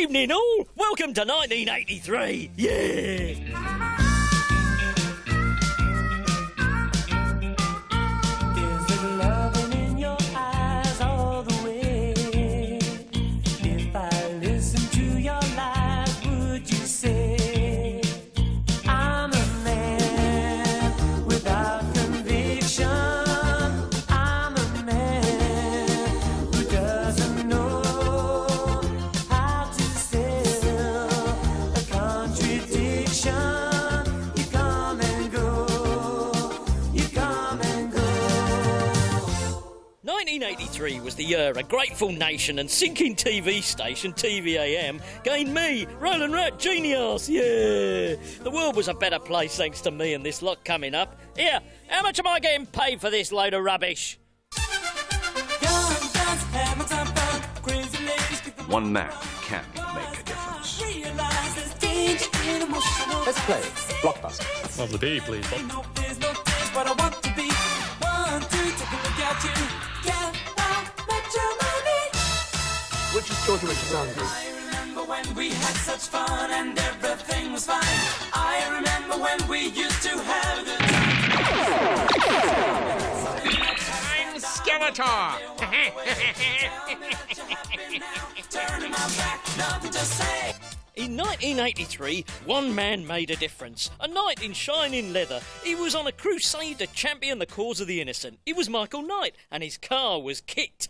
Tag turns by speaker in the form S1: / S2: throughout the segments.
S1: evening, all. Welcome to 1983. Yeah. Was the year a grateful nation and sinking TV station, TVAM, gained me, Roland Rat Genius, yeah! The world was a better place thanks to me and this lot coming up. Here, how much am I getting paid for this load of rubbish?
S2: One man can make a difference.
S3: Let's play Blockbuster.
S4: Of the D, please, Bob.
S3: Which is George Richard Andrews?
S5: I remember when we had such fun and everything was fine. I remember when we used to have a good time.
S4: I'm Skeletor!
S1: In 1983, one man made a difference. A knight in shining leather. He was on a crusade to champion the cause of the innocent. He was Michael Knight, and his car was KITT.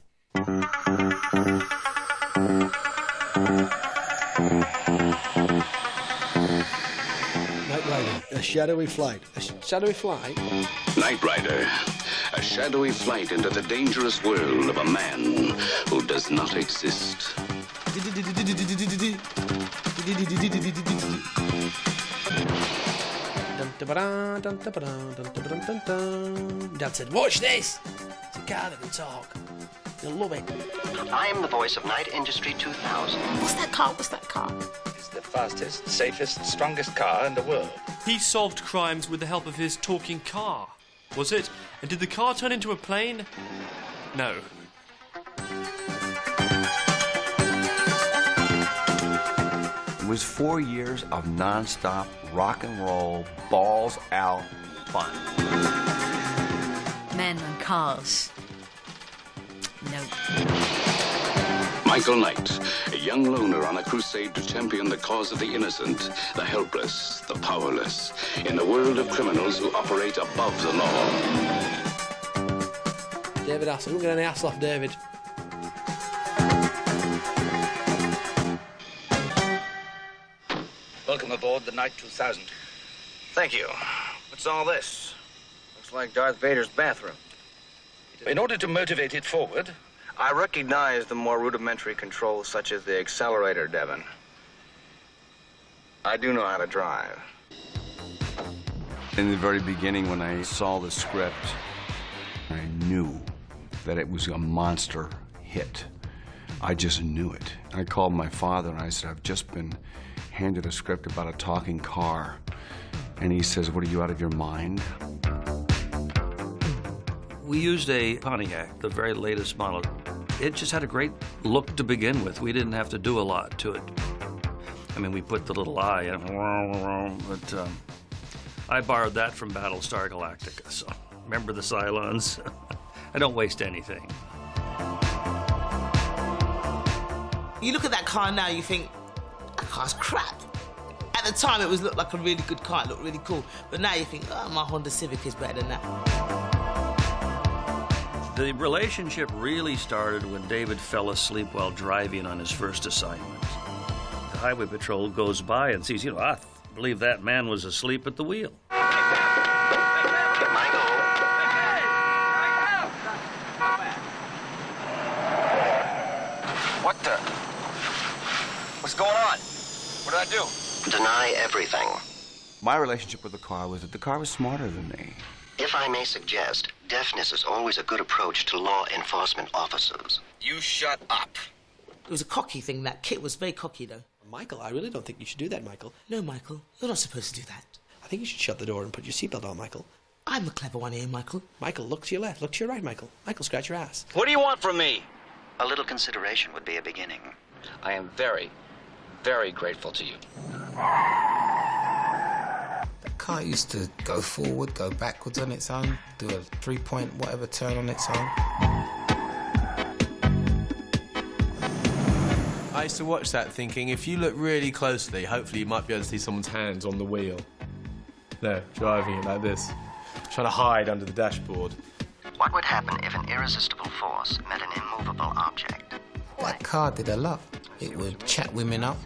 S3: Knight Rider, a shadowy flight. A shadowy flight?
S2: Knight Rider, a shadowy flight into the dangerous world of a man who does not exist.
S3: Dad said, watch this! It's a car that can talk. You'll love it.
S6: I am the voice of Night Industry 2000.
S7: What's that car? What's that car?
S8: It's the fastest, safest, strongest car in the world.
S4: He solved crimes with the help of his talking car. Was it? And did the car turn into a plane? No.
S2: It was 4 years of non-stop rock and roll, balls out fun.
S7: Men and cars. No.
S2: Michael Knight, a young loner on a crusade to champion the cause of the innocent, the helpless, the powerless, in a world of criminals who operate above the law.
S3: David Hasselhoff. We're going to Hasselhoff, David.
S8: Welcome aboard the Night 2000.
S6: Thank you. What's all this? Looks like Darth Vader's bathroom.
S8: In order to motivate it forward,
S6: I recognize the more rudimentary controls, such as the accelerator, Devon. I do know how to drive.
S2: In the very beginning, when I saw the script, I knew that it was a monster hit. I just knew it. I called my father and I said, I've just been handed a script about a talking car. And he says, what, are you out of your mind?
S9: We used a Pontiac, the very latest model. It just had a great look to begin with. We didn't have to do a lot to it. I mean, we put the little eye in, but I borrowed that from Battlestar Galactica, so remember the Cylons? I don't waste anything.
S10: You look at that car now, you think, that car's crap. At the time, it looked like a really good car, it looked really cool. But now you think, oh, my Honda Civic is better than that.
S9: The relationship really started when David fell asleep while driving on his first assignment. The highway patrol goes by and sees, I believe that man was asleep at the wheel.
S6: What the? What's going on? What did I do? Deny everything.
S2: My relationship with the car was that the car was smarter than me.
S6: If I may suggest, deafness is always a good approach to law enforcement officers.
S8: you shut up.
S10: It was a cocky thing. That KITT was very cocky, though.
S3: Michael, I really don't think you should do that, Michael.
S10: No, Michael, you're not supposed to do that.
S3: I think you should shut the door and put your seatbelt on, Michael.
S10: I'm the clever one here, Michael.
S3: Michael, look to your left. Look to your right, Michael. Michael, scratch your ass.
S6: What do you want from me? A little consideration would be a beginning.
S8: I am very,
S6: very grateful to you.
S3: That car used to go forward, go backwards on its own, do a 3-point whatever turn on its own.
S11: I used to watch that thinking, if you look really closely, hopefully you might be able to see someone's hands on the wheel. No, driving it like this, trying to hide under the dashboard.
S12: What would happen if an irresistible force met an immovable object?
S3: That car did a lot. It would chat women up.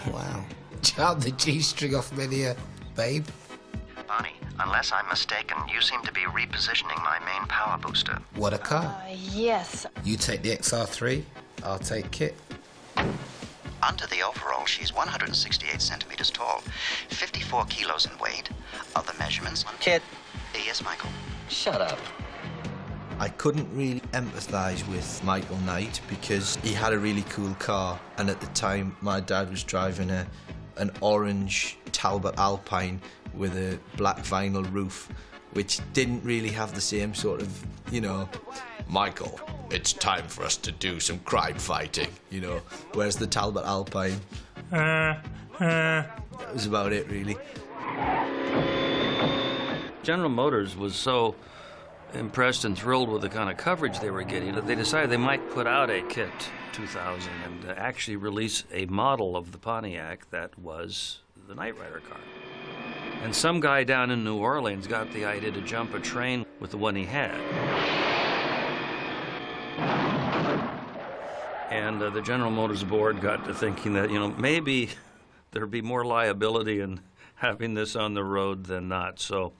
S3: Wow. Chop the G-string off me there, babe.
S12: Bonnie, unless I'm mistaken, you seem to be repositioning my main power booster.
S3: What a car.
S7: Yes.
S3: You take the XR3, I'll take Kit.
S12: Under the overall, she's 168 centimeters tall, 54 kilos in weight. Other measurements...
S6: Kit.
S12: Yes, Michael?
S6: Shut up.
S13: I couldn't really empathise with Michael Knight because he had a really cool car, and at the time my dad was driving an orange Talbot Alpine with a black vinyl roof, which didn't really have the same sort of, you know, Michael, it's time for us to do some crime fighting, you know, whereas the Talbot Alpine, that was about it, really.
S9: General Motors was so impressed and thrilled with the kind of coverage they were getting that they decided they might put out a Kit 2000 and actually release a model of the Pontiac that was the Knight Rider car. And some guy down in New Orleans got the idea to jump a train with the one he had. And the General Motors board got to thinking that, you know, maybe there'd be more liability in having this on the road than not. So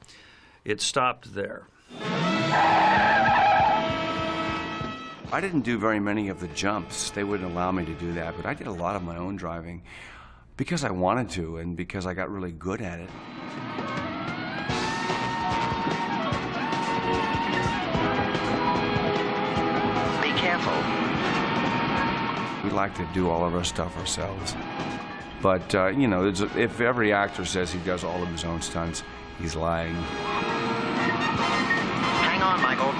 S9: it stopped there.
S2: I didn't do very many of the jumps. They wouldn't allow me to do that, but I did a lot of my own driving because I wanted to and because I got really good at it.
S12: Be careful.
S2: We like to do all of our stuff ourselves. But, you know, if every actor says he does all of his own stunts, he's lying.
S12: Hang on, Michael.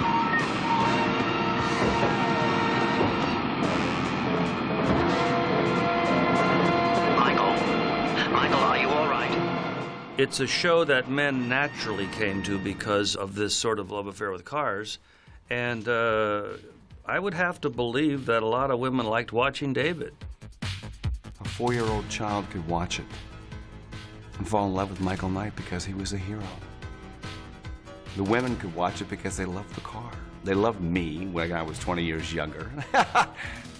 S12: Michael, are you all right?
S9: It's a show that men naturally came to because of this sort of love affair with cars. And I would have to believe that a lot of women liked watching David.
S2: A 4-year-old child could watch it and fall in love with Michael Knight because he was a hero. The women could watch it because they loved the car. They loved me when I was 20 years younger.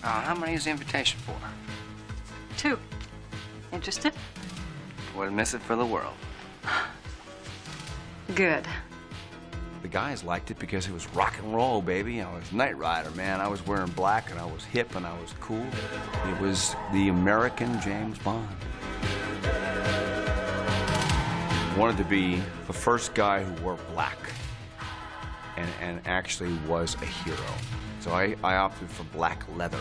S6: How many is the invitation for?
S14: 2. Interested?
S6: Wouldn't miss it for the world.
S14: Good.
S2: The guys liked it because it was rock and roll, baby. I was Knight Rider, man. I was wearing black and I was hip and I was cool. It was the American James Bond. I wanted to be the first guy who wore black and actually was a hero. So I opted for black leather.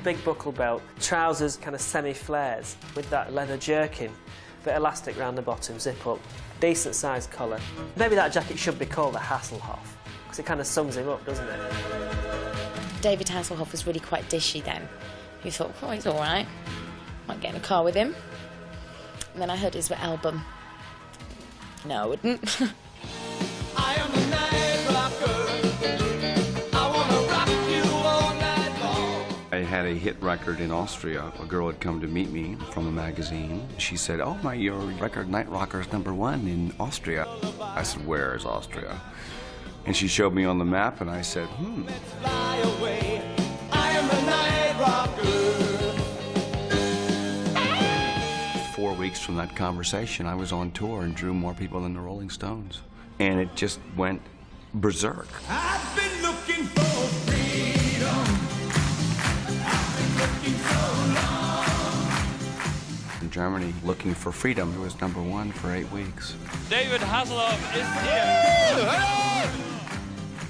S15: Big buckle belt, trousers kind of semi-flares with that leather jerkin, bit elastic around the bottom, zip up, decent sized collar. Maybe that jacket should be called a Hasselhoff, because it kind of sums him up, doesn't it?
S7: David Hasselhoff was really quite dishy then. You thought, oh, he's all right. Might get in a car with him. And then I heard his album. No, I wouldn't.
S5: I am the night rocker. I wanna rock you all night long.
S2: I had a hit record in Austria. A girl had come to meet me from a magazine. She said, oh my, your record Night Rocker is #1 in Austria. I said, where is Austria? And she showed me on the map and I said,
S5: Fly away. I am the night rocker.
S2: 4 weeks from that conversation, I was on tour and drew more people than the Rolling Stones. And it just went berserk.
S5: I've been looking for freedom. I've been looking so long.
S2: In Germany, Looking for Freedom, it was #1 for 8 weeks.
S16: David Hasselhoff is here.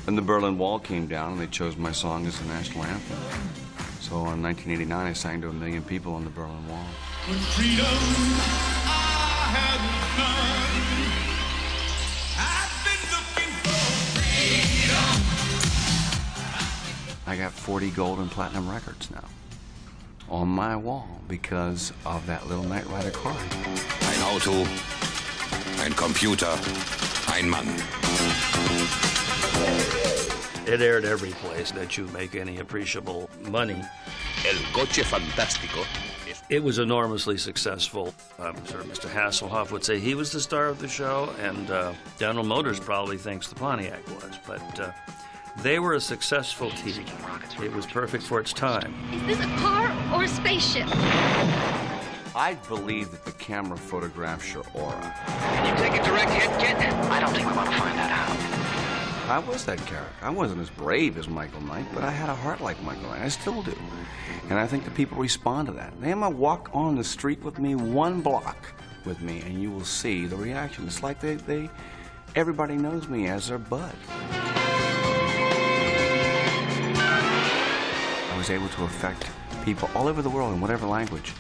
S2: And the Berlin Wall came down and they chose my song as the national anthem. So in 1989, I sang to 1 million people on the Berlin Wall.
S5: With freedom, I have none. I've been looking for freedom.
S2: I got 40 gold and platinum records now. on my wall because of that little Knight Rider car.
S17: Ein Auto, ein Computer, ein Mann.
S9: It aired every place that you make any appreciable money.
S17: El coche fantástico.
S9: It was enormously successful. I'm sure Mr. Hasselhoff would say he was the star of the show, and General Motors probably thinks the Pontiac was, but they were a successful team. It was perfect for its time.
S18: Is this a car or a spaceship?
S2: I believe that the camera photographs your aura.
S6: Can you take a direct hit, kid? I don't think we want to find that out.
S2: I was that character. I wasn't as brave as Michael Knight, but I had a heart like Michael Knight. I still do. And I think the people respond to that. They might walk on the street with me, 1 block with me, and you will see the reaction. It's like everybody knows me as their bud. I was able to affect people all over the world in whatever language.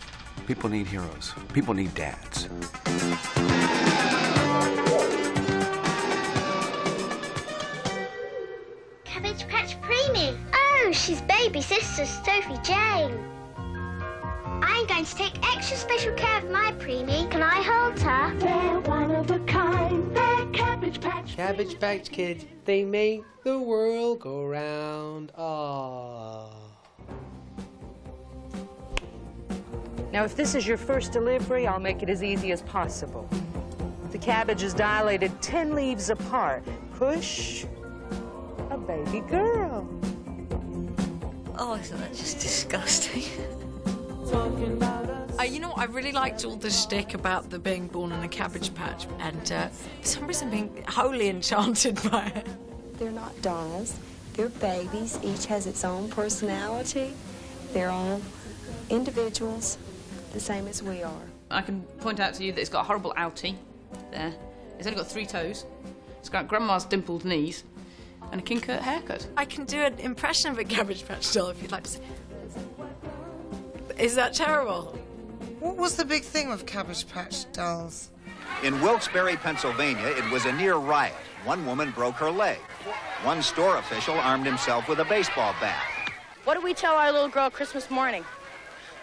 S2: People need heroes. People need dads.
S18: Cabbage Patch Preemie. Oh, she's baby sister Sophie Jane. I'm going to take extra special care of my Preemie. Can I hold her?
S19: They're one of a kind. They're Cabbage Patch.
S3: Cabbage Patch Kids. They make the world go round. Aww.
S14: Now, if this is your first delivery, I'll make it as easy as possible. The cabbage is dilated 10 leaves apart. Push a baby girl.
S20: Oh, isn't that just disgusting? You know, I really liked all the shtick about the being born in a cabbage patch, and for some reason being wholly enchanted by it.
S21: They're not dolls. They're babies. Each has its own personality. They're all individuals, the same as we are.
S22: I can point out to you that it's got a horrible outie there. It's only got 3 toes. It's got grandma's dimpled knees and a King-Kurt haircut.
S20: I can do an impression of a Cabbage Patch doll if you'd like to see. Is that terrible?
S10: What was the big thing with Cabbage Patch dolls?
S23: In Wilkes-Barre, Pennsylvania, it was a near riot. One woman broke her leg. One store official armed himself with a baseball bat.
S24: What do we tell our little girl Christmas morning?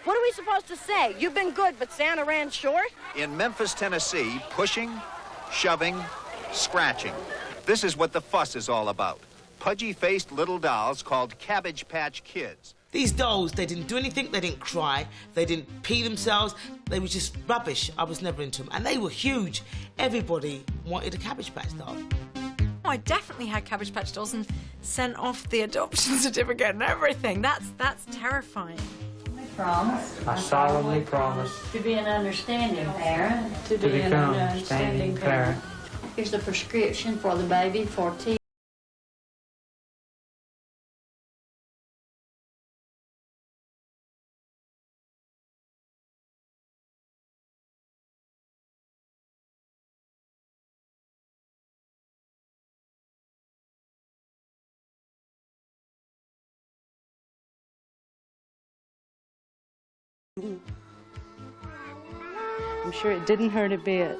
S24: What are we supposed to say? You've been good, but Santa ran short?
S23: In Memphis, Tennessee, pushing, shoving, scratching. This is what the fuss is all about. Pudgy-faced little dolls called Cabbage Patch Kids.
S10: These dolls, they didn't do anything, they didn't cry, they didn't pee themselves, they were just rubbish. I was never into them. And they were huge. Everybody wanted a Cabbage Patch doll.
S20: I definitely had Cabbage Patch dolls and sent off the adoption certificate and everything. That's terrifying.
S25: Promise.
S26: I solemnly promise
S25: to be an understanding parent.
S26: to be an understanding parent.
S25: Here's the prescription for the baby for tea.
S14: I'm sure it didn't hurt a bit.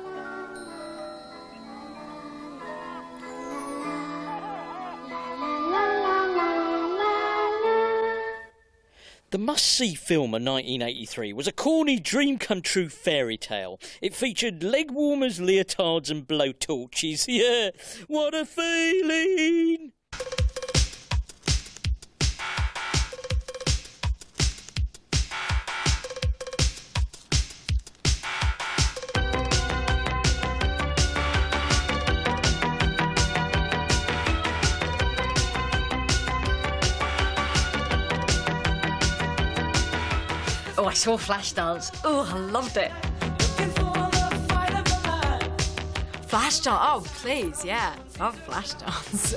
S1: The must-see film of 1983 was a corny dream-come-true fairy tale. It featured leg warmers, leotards and blowtorches. Yeah, what a feeling!
S20: Oh, I saw Flashdance. Oh, I loved it. Flashdance. Oh, please, yeah. Love Flashdance.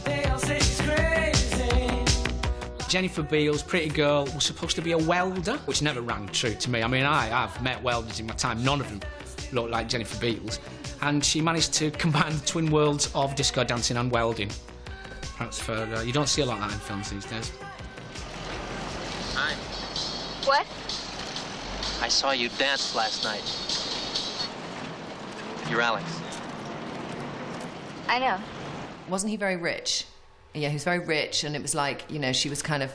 S27: Jennifer Beals, Pretty Girl, was supposed to be a welder, which never rang true to me. I mean, I've met welders in my time. None of them looked like Jennifer Beals. And she managed to combine the twin worlds of disco dancing and welding. Perhaps for... you don't see a lot of that in films these days.
S28: Hi.
S21: What?
S28: I saw you dance last night. You're Alex.
S21: I know.
S29: Wasn't he very rich? Yeah, he was very rich, and it was like, you know, she was kind of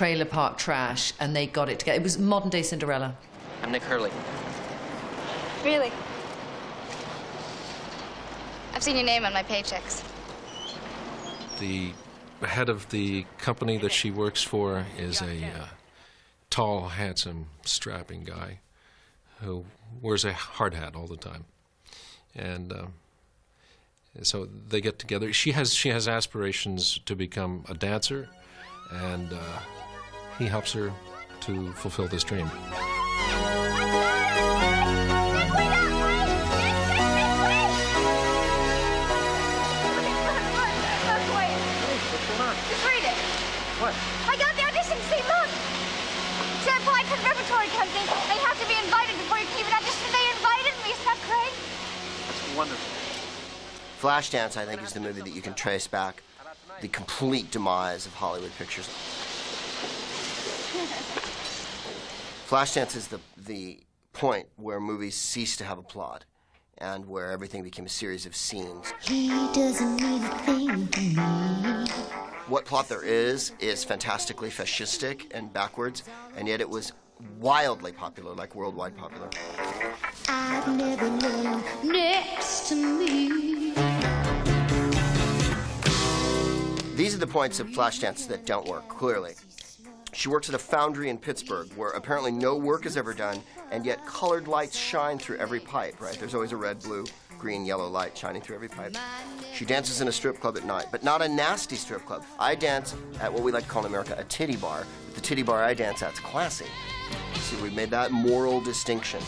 S4: trailer park trash, and they got it together. It was modern-day Cinderella.
S28: I'm Nick Hurley.
S7: Really? I've seen your name on my paychecks.
S8: The head of the company that she works for is a tall, handsome, strapping guy who wears a hard hat all the time. And so they get together. She has aspirations to become a dancer, and he helps her to fulfill this dream.
S18: What? I got the audition sheet, look! Boy Conservatory comes in. They have to be invited before you can even audition. They invited me. Isn't that great?
S28: That's wonderful.
S6: Flashdance, I think, is the movie that you can trace back the complete demise of Hollywood pictures. Flashdance is the point where movies ceased to have a plot and where everything became a series of scenes.
S18: He doesn't need a thing from me.
S6: What plot there is fantastically fascistic and backwards, and yet it was wildly popular, like worldwide popular.
S18: I've never known next to me.
S6: These are the points of Flashdance that don't work, clearly. She works at a foundry in Pittsburgh where apparently no work is ever done, and yet colored lights shine through every pipe, right? There's always a red, blue, green, yellow light shining through every pipe. She dances in a strip club at night, but not a nasty strip club. I dance at what we like to call in America a titty bar. But the titty bar I dance at's classy. See, we've made that moral distinction.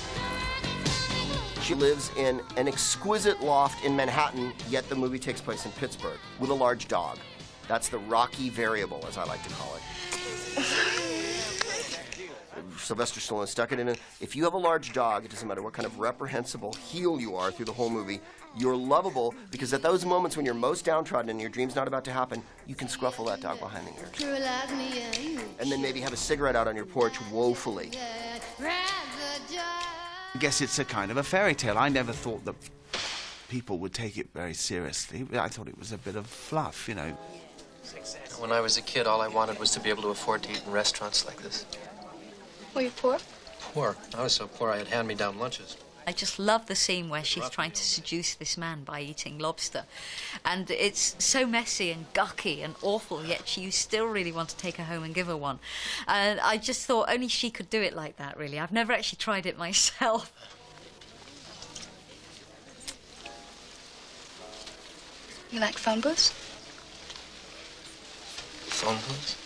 S6: She lives in an exquisite loft in Manhattan, yet the movie takes place in Pittsburgh with a large dog. That's the Rocky variable, as I like to call it. Sylvester Stallone stuck it in. If you have a large dog, it doesn't matter what kind of reprehensible heel you are through the whole movie, you're lovable because at those moments when you're most downtrodden and your dream's not about to happen, you can scruffle that dog behind the ears. And then maybe have a cigarette out on your porch woefully.
S11: I guess it's a kind of a fairy tale. I never thought that people would take it very seriously. I thought it was a bit of fluff, you know.
S28: When I was a kid, all I wanted was to be able to afford to eat in restaurants like this.
S7: Were you poor?
S28: Poor. I was so poor I had hand-me-down lunches.
S12: I just love the scene where she's trying to seduce this man by eating lobster. And it's so messy and gucky and awful, yet you still really want to take her home and give her one. And I just thought only she could do it like that, really. I've never actually tried it myself.
S7: You like phone booths?
S28: Phone booths?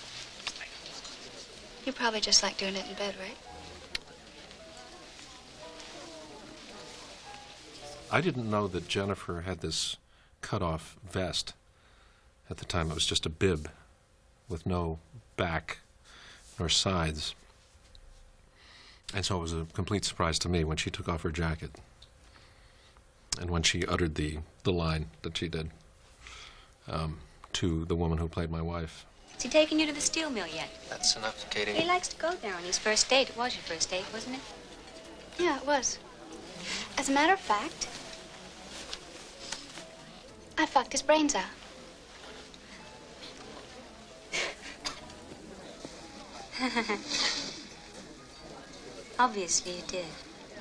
S7: You probably just like doing it in bed, right?
S8: I didn't know that Jennifer had this cut-off vest. At the time, it was just a bib with no back nor sides. And so it was a complete surprise to me when she took off her jacket and when she uttered the line that she did to the woman who played my wife.
S13: Has he taken you to the steel mill yet?
S28: That's enough, Katie.
S13: He likes to go there on his first date. It was your first date, wasn't it?
S7: Yeah, it was. As a matter of fact, I fucked his brains out.
S13: Obviously you did.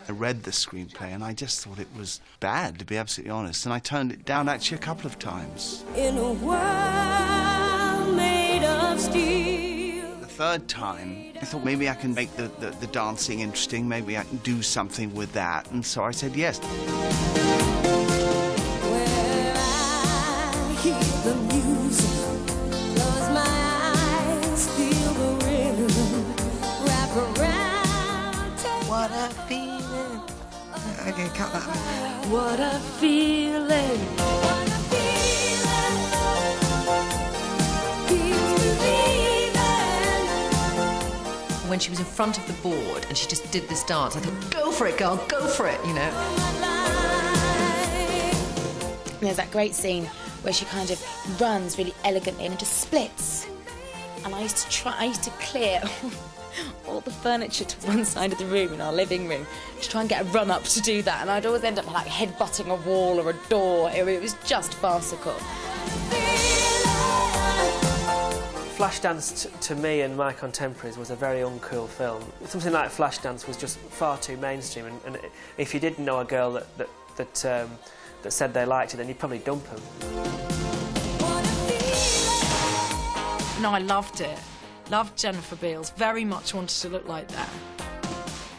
S11: I read the screenplay and I just thought it was bad, to be absolutely honest, and I turned it down actually a couple of times.
S19: In a world made of steel.
S11: The third time, I thought maybe I can make the dancing interesting, maybe I can do something with that, and so I said yes.
S19: Where I hear the music, close my eyes, feel the rhythm, wrap around.
S10: What a feeling. Okay, cut that one.
S19: What a feeling. What a feeling.
S4: When she was in front of the board and she just did this dance, I thought, go for it, girl, go for it, you know.
S15: There's that great scene where she kind of runs really elegantly and just splits. And I used to clear all the furniture to one side of the room in our living room to try and get a run up to do that, and I'd always end up like headbutting a wall or a door. It was just farcical.
S2: Flashdance, to me and my contemporaries, was a very uncool film. Something like Flashdance was just far too mainstream, and if you didn't know a girl that said they liked it, then you'd probably dump them.
S20: No, I loved it. Loved Jennifer Beals. Very much wanted to look like that.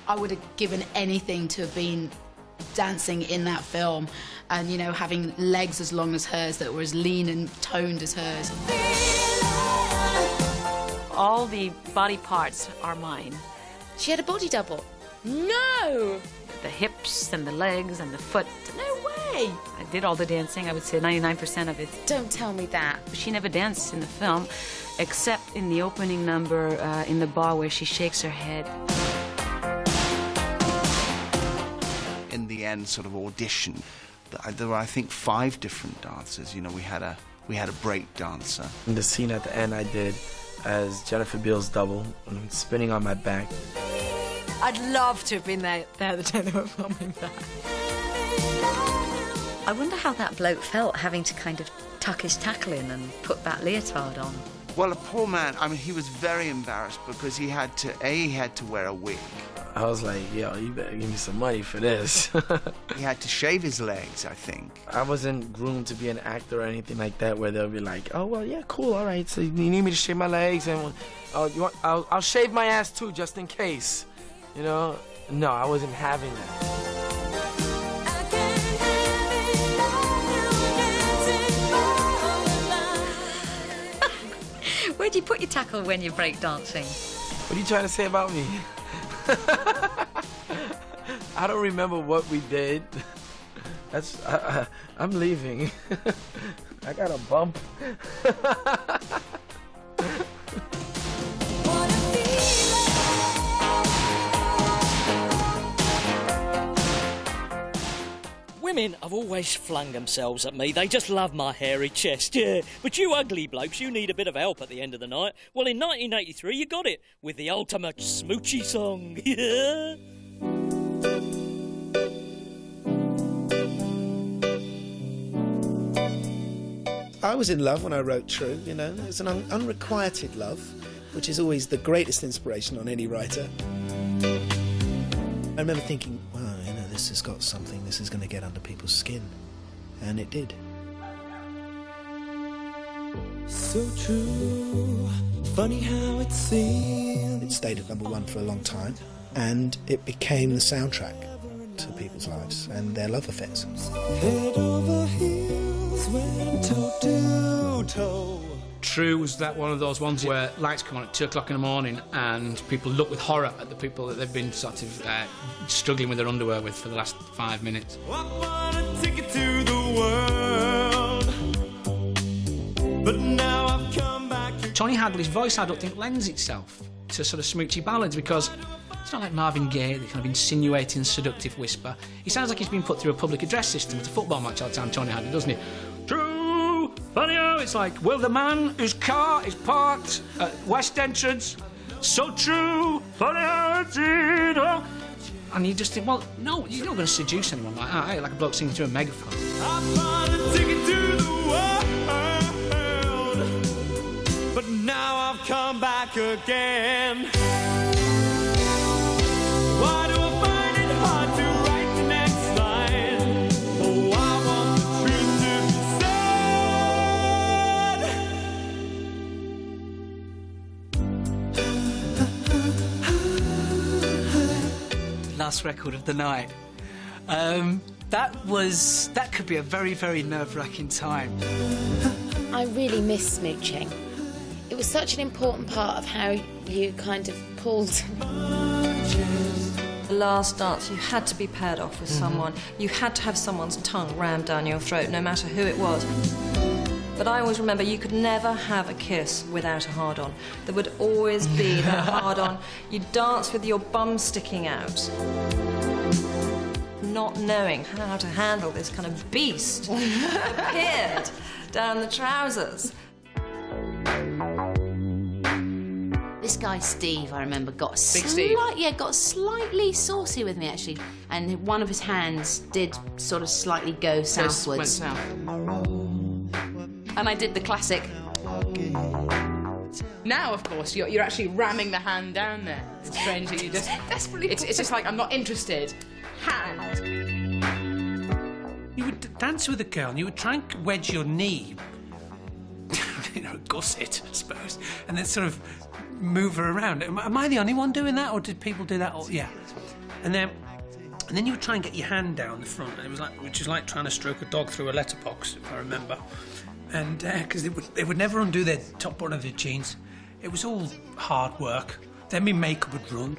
S3: I would have given anything to have been dancing in that film and, you know, having legs as long as hers that were as lean and toned as hers.
S5: All the body parts are mine.
S15: She had a body double. No!
S5: The hips and the legs and the foot. No way! I did all the dancing, I would say 99% of it.
S15: Don't tell me that.
S5: She never danced in the film, except in the opening number in the bar where she shakes her head.
S11: In the end sort of audition, there were, I think, 5 different dancers. You know, we had a break dancer.
S9: In the scene at the end I did as Jennifer Beals' double, and I'm spinning on my back.
S20: I'd love to have been there the day they were filming that.
S12: I wonder how that bloke felt having to kind of tuck his tackle in and put that leotard on.
S11: Well, the poor man, I mean, he was very embarrassed because he had to wear a wig.
S9: I was like, yo, you better give me some money for this.
S11: He had to shave his legs, I think.
S9: I wasn't groomed to be an actor or anything like that where they'll be like, oh, well, yeah, cool, all right, so you need me to shave my legs, and I'll shave my ass too, just in case. You know? No, I wasn't having that.
S12: Where do you put your tackle when you're breakdancing?
S9: What are you trying to say about me? I don't remember what we did. I'm leaving. I got a bump.
S1: Women have always flung themselves at me. They just love my hairy chest, yeah. But you ugly blokes, you need a bit of help at the end of the night. Well, in 1983, you got it with the ultimate smoochy song, yeah.
S16: I was in love when I wrote True, you know. It was an unrequited love, which is always the greatest inspiration on any writer. I remember thinking, wow, you know, this has got something, this is going to get under people's skin. And it did.
S17: So true, funny how it seems.
S16: It stayed at #1 for a long time, and it became the soundtrack to people's lives and their love affairs.
S17: Head over heels, went toe to toe.
S27: True was that one of those ones where lights come on at 2 o'clock in the morning and people look with horror at the people that they've been sort of struggling with their underwear with for the last 5 minutes.
S17: I want a ticket to the world, but now I've come back.
S27: Tony Hadley's voice, I don't think, lends itself to sort of smoochy ballads because it's not like Marvin Gaye, the kind of insinuating, seductive whisper. He sounds like he's been put through a public address system at a football match all the time, Tony Hadley, doesn't he? True, funny how it's like, well, the man whose car is parked at West Entrance, so true, funny how it's in, oh. And you just think, well, no, you're not going to seduce anyone like that, eh? Like a bloke singing through a megaphone.
S17: I bought a ticket to the world, but now I've come back again. Why do I find it hard to write the next line? Oh, I want the truth to be said.
S22: Last record of the night. That could be a very, very nerve-wracking time.
S15: I really miss smooching. It was such an important part of how you kind of pulled.
S24: The last dance, you had to be paired off with someone. You had to have someone's tongue rammed down your throat, no matter who it was. But I always remember you could never have a kiss without a hard-on. There would always be that hard-on. You'd dance with your bum sticking out, not knowing how to handle this kind of beast that appeared down the trousers.
S29: This guy Steve, I remember, got
S27: Steve.
S29: got slightly saucy with me actually, and one of his hands did sort of slightly go southwards.
S27: Went south.
S29: And I did the classic. Now, of course, you're actually ramming the hand down there. It's strange that you just... Desperately... It's just like, I'm not interested. Hand.
S6: You would dance with a girl and you would try and wedge your knee, you know, gusset, I suppose, and then sort of move her around. Am I the only one doing that, or did people do that? Yeah. And then you would try and get your hand down the front. It was like, which is like trying to stroke a dog through a letterbox, if I remember. And because they would never undo their top button of their jeans. It was all hard work. Then my makeup would run.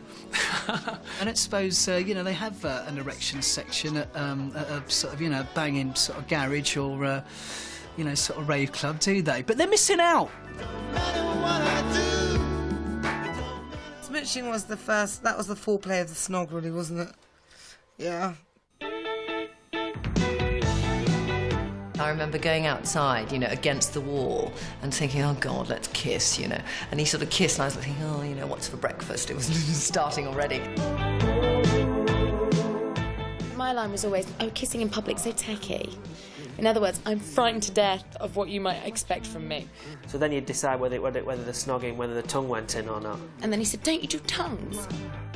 S22: And I suppose, you know, they have an erection section at a sort of, you know, banging sort of garage or, you know, sort of rave club, do they? But they're missing out.
S8: Smooching was the first, that was the foreplay of the snog, really, wasn't it? Yeah.
S4: I remember going outside, you know, against the wall and thinking, oh, God, let's kiss, you know. And he sort of kissed and I was thinking, oh, you know, what's for breakfast? It was starting already.
S15: My line was always, oh, kissing in public, so tacky. In other words, I'm frightened to death of what you might expect from me.
S2: So then you'd decide whether the snogging, whether the tongue went in or not.
S15: And then he said, don't you do tongues?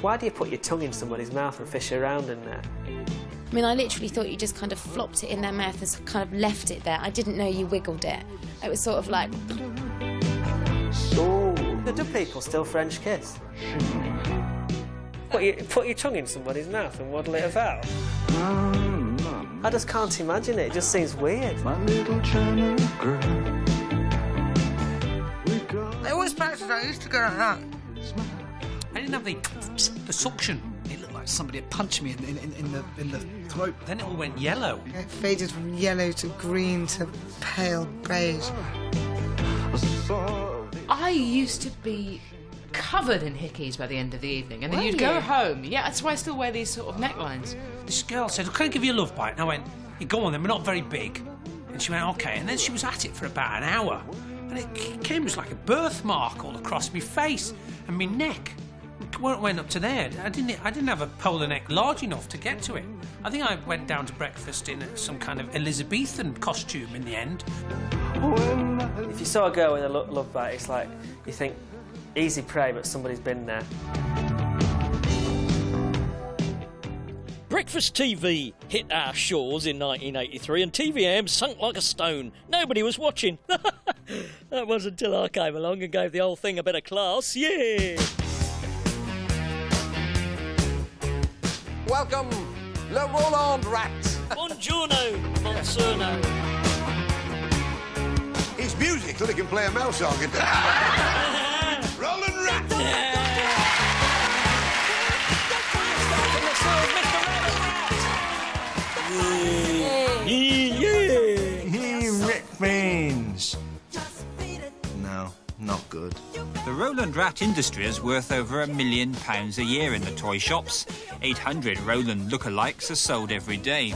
S2: Why do you put your tongue in somebody's mouth and fish around in there?
S15: I mean, I literally thought you just kind of flopped it in their mouth and kind of left it there. I didn't know you wiggled it. It was sort of like...
S2: So... Do people still French kiss? Put your tongue in somebody's mouth and waddle it about? I just can't imagine it. It just seems weird.
S8: My little China girl. They always practice. I used to go like that.
S6: I didn't have the suction.
S22: It looked like somebody had punched me in the throat.
S6: Then it all went yellow.
S8: It faded from yellow to green to pale beige.
S29: I used to be covered in hickeys by the end of the evening, and then
S6: Were
S29: you'd
S6: you?
S29: go home. Yeah, that's why I still wear these sort of necklines.
S6: This girl said, can I give you a love bite? And I went, yeah, go on then, we're not very big. And she went, OK. And then she was at it for about an hour. And it came as like a birthmark all across my face and my neck. It went up to there. I didn't have a polar neck large enough to get to it. I think I went down to breakfast in some kind of Elizabethan costume in the end.
S2: If you saw a girl with a love bite, it's like, you think, easy prey, but somebody's been there.
S1: Breakfast TV hit our shores in 1983 and TVM sunk like a stone. Nobody was watching. That wasn't until I came along and gave the whole thing a bit of class. Yeah!
S14: Welcome, Le Roland Rat.
S1: Buongiorno, Monsurno.
S14: He's musical, he can play a mouse organ. Roland Rat.
S18: Rick Beans. No, not good.
S21: The Roland Rat industry is worth over £1 million a year in the toy shops. 800 Roland lookalikes are sold every day.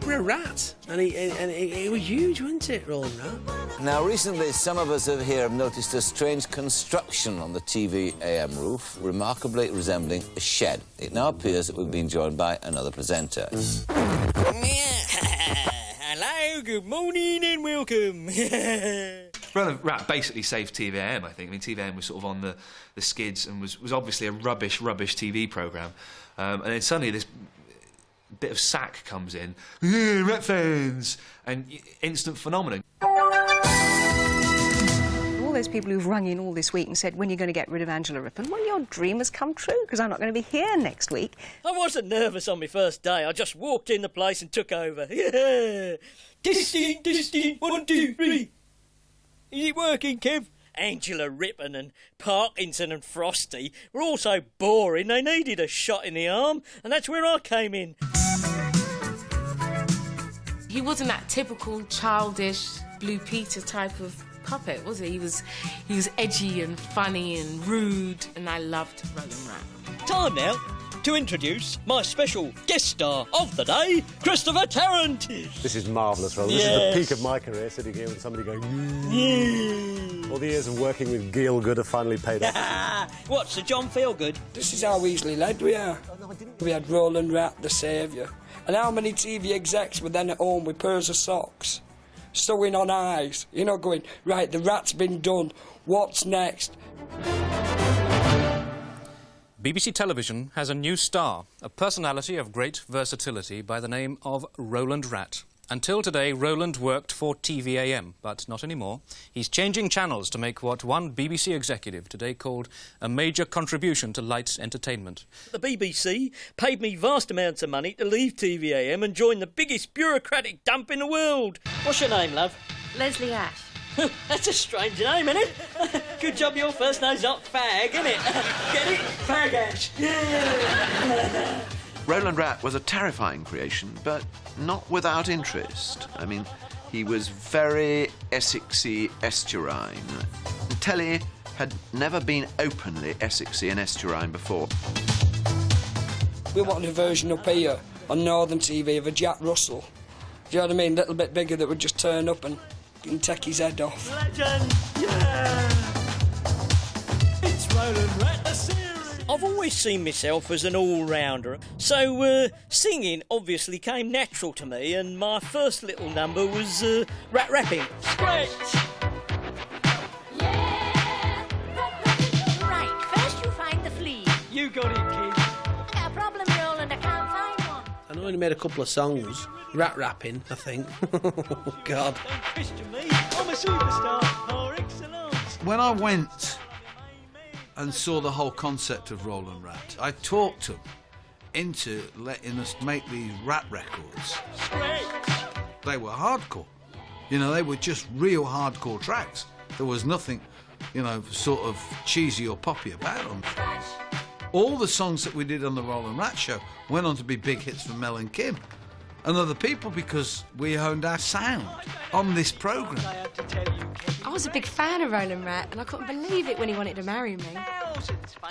S9: We're a rat, and it was huge, wasn't it, Roland Rat?
S23: Now, recently, some of us here have noticed a strange construction on the TV AM roof, remarkably resembling a shed. It now appears that we've been joined by another presenter.
S1: Hello, good morning and welcome.
S25: Roland Rat basically saved TVAM, I think. I mean, TVAM was sort of on the skids and was obviously a rubbish TV programme. And then suddenly this bit of sack comes in, Rat fans, and instant phenomenon.
S26: All those people who've rung in all this week and said, when are you going to get rid of Angela Rippon? Well, your dream has come true, because I'm not going to be here next week.
S1: I wasn't nervous on my first day. I just walked in the place and took over. Yeah! Testing, 1, 2, 3. Is it working, Kev? Angela Rippon and Parkinson and Frosty were all so boring they needed a shot in the arm, and that's where I came in.
S29: He wasn't that typical childish Blue Peter type of puppet, was he? He was edgy and funny and rude, and I loved Roland Rat.
S1: Time now to introduce my special guest star of the day, Christopher Tarrant.
S28: This is marvellous, Roland.
S1: Yes.
S28: This is the peak of my career, sitting here with somebody going...
S1: Yeah.
S28: All the years of working with Gielgud have finally paid off.
S1: What, Sir John Feelgood?
S30: This is how easily led we are. We had Roland Rat, the saviour. And how many TV execs were then at home with pairs of socks? sewing on eyes, you know, going, right, the rat's been done, what's next?
S3: BBC Television has a new star, a personality of great versatility by the name of Roland Rat. Until today, Roland worked for TVAM, but not anymore. He's changing channels to make what one BBC executive today called a major contribution to light entertainment.
S1: The BBC paid me vast amounts of money to leave TVAM and join the biggest bureaucratic dump in the world. What's your name, love?
S5: Leslie Ash.
S1: That's a strange name, isn't it? Good job your first name's not Fag, isn't it? Get it? Fag Ash. Yeah.
S7: Roland Rat was a terrifying creation, but not without interest. I mean, he was very Essexy estuarine. The telly had never been openly Essexy and estuarine before.
S30: We wanted a version up here on Northern TV of a Jack Russell. Do you know what I mean? A little bit bigger that would just turn up and take his head off.
S1: Legend, yeah! It's Roland Rat, the series. I've always seen myself as an all-rounder, so singing obviously came natural to me, and my first little number was rat rapping. Scratch!
S5: Yeah! Right, first you find the flea.
S1: You got it, kid.
S5: I got a problem, Roland, I can't find one.
S6: I only made a couple of songs, rat rapping, I think. Oh, God.
S1: Don't question me, I'm a superstar par excellence.
S10: When I went and saw the whole concept of Roland Rat, I talked them into letting us make these rat records. They were hardcore. You know, they were just real hardcore tracks. There was nothing, you know, sort of cheesy or poppy about them. All the songs that we did on the Roland Rat show went on to be big hits for Mel and Kim and other people because we honed our sound on this programme.
S5: I was a big fan of Roland Rat, and I couldn't believe it when he wanted to marry me.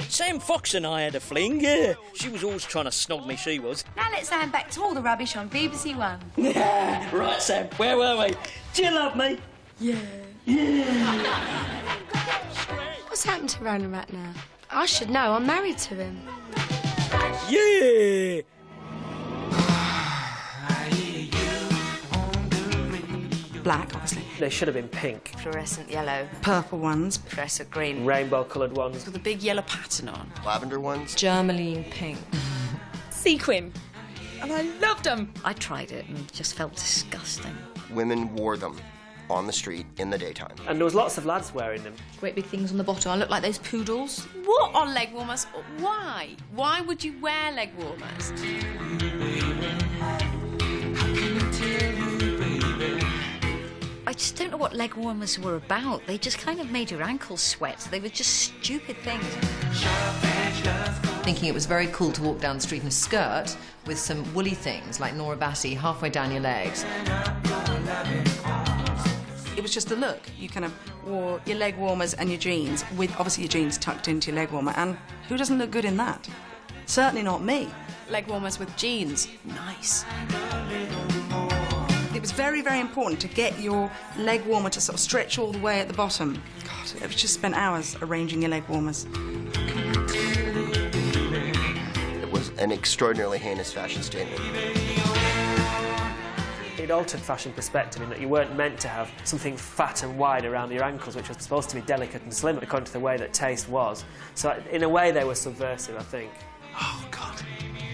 S1: Sam Fox and I had a fling, yeah. She was always trying to snog me, she was.
S5: Now let's hand back to all the rubbish on BBC One.
S1: Yeah, right, Sam, where were we? Do you love me?
S5: Yeah.
S1: Yeah.
S5: What's happened to Roland Rat now? I should know, I'm married to him.
S1: Yeah.
S8: Black, obviously.
S2: They should have been pink.
S5: Fluorescent yellow.
S8: Purple ones.
S5: Fluorescent green.
S2: Rainbow-coloured ones.
S5: With a big yellow pattern on.
S11: Lavender ones.
S24: Germaline pink.
S5: Sequin. And I loved them.
S12: I tried it and just felt disgusting.
S11: Women wore them on the street in the daytime.
S2: And there was lots of lads wearing them.
S5: Great big things on the bottom. I look like those poodles. What are leg warmers? Why? Why would you wear leg warmers?
S12: I just don't know what leg warmers were about. They just kind of made your ankles sweat. They were just stupid things.
S4: Thinking it was very cool to walk down the street in a skirt with some woolly things like Nora Batty halfway down your legs.
S8: It was just the look. You kind of wore your leg warmers and your jeans, with obviously your jeans tucked into your leg warmer, and who doesn't look good in that? Certainly not me.
S5: Leg warmers with jeans. Nice.
S8: It was very, very important to get your leg warmer to sort of stretch all the way at the bottom. God, I've just spent hours arranging your leg warmers.
S11: It was an extraordinarily heinous fashion statement.
S2: It altered fashion perspective in that you weren't meant to have something fat and wide around your ankles, which was supposed to be delicate and slim according to the way that taste was. So in a way they were subversive, I think.
S6: Oh, God.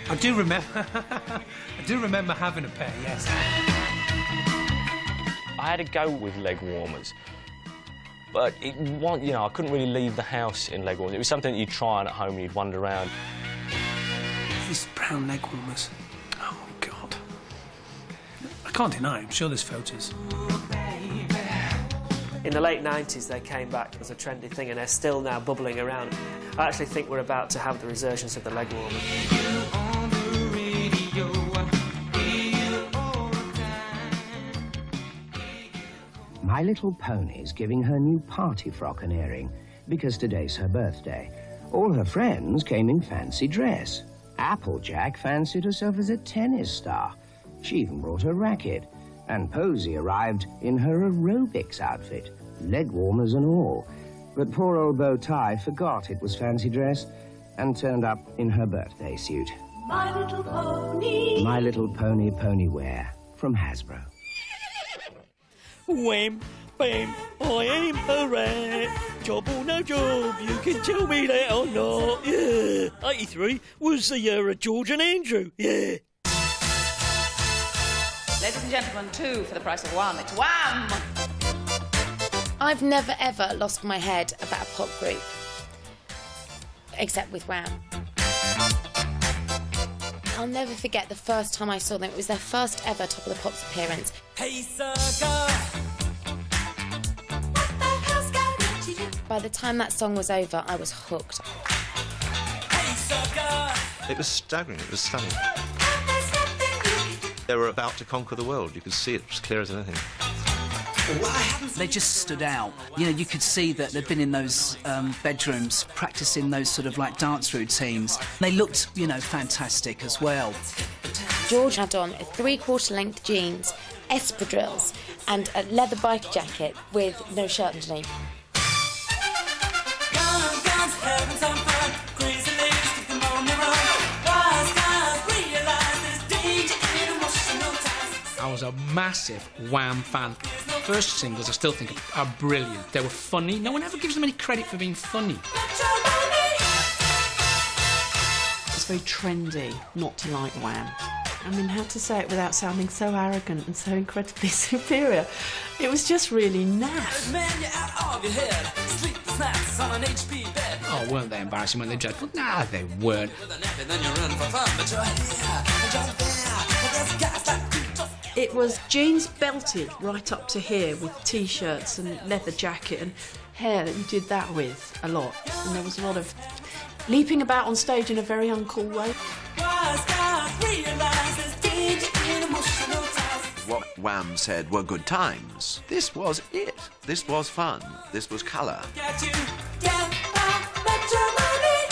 S6: I do remember having a pair, yes.
S13: I had to go with leg warmers, but it wasn't, you know, I couldn't really leave the house in leg warmers. It was something that you'd try on at home and you'd wander around.
S6: These brown leg warmers. Oh, God. I can't deny it. I'm sure there's photos.
S2: In the late 90s, they came back as a trendy thing, and they're still now bubbling around. I actually think we're about to have the resurgence of the leg warmer.
S16: My Little Pony's giving her new party frock an airing because today's her birthday. All her friends came in fancy dress. Applejack fancied herself as a tennis star. She even brought her racket. And Posy arrived in her aerobics outfit, leg warmers and all. But poor old Bow Tie forgot it was fancy dress and turned up in her birthday suit.
S17: My Little Pony.
S16: My Little Pony pony wear from Hasbro.
S1: Wham, bam, I am a rat. Job or no job, you can tell me that or not. Yeah. 83 was the year of George and Andrew. Yeah.
S9: Ladies and gentlemen, 2 for the price of 1. It's Wham!
S5: I've never ever lost my head about a pop group, except with Wham. I'll never forget the first time I saw them. It was their first ever Top of the Pops appearance.
S17: Hey, sucker.
S5: By the time that song was over, I was hooked.
S17: Hey, sucker.
S14: It was staggering, it was stunning. They were about to conquer the world. You could see it as clear as anything.
S15: They just stood out. You know, you could see that they'd been in those bedrooms practicing those sort of like dance routines. They looked, you know, fantastic as well.
S5: George had on 3/4 length jeans, espadrilles, and a leather biker jacket with no shirt underneath.
S17: Guns, having some fun. Crazy ladies, keep them on the run. Wise guys realize there's danger in emotional ties.
S6: I was a massive Wham fan. First singles, I still think, are brilliant. They were funny. No one ever gives them any credit for being funny.
S18: It's very trendy not to like Wham. I mean, how to say it without sounding so arrogant and so incredibly superior? It was just really naff.
S17: Man, you're out of your head. Sleepless nights on an HP bed.
S6: Oh, weren't they embarrassing? Weren't they dreadful? Nah, they weren't.
S17: With a nappy, then you run for fun, but you're here, and you're there. But there's guys like you just...
S18: It was jeans belted right up to here with T-shirts and leather jacket and hair that you did that with a lot. And there was a lot of leaping about on stage in a very uncool way.
S17: Wise guys realize there's danger in emotional ties.
S7: What Wham said were good times. This was it. This was fun. This was colour.
S17: Get you, get matrimony.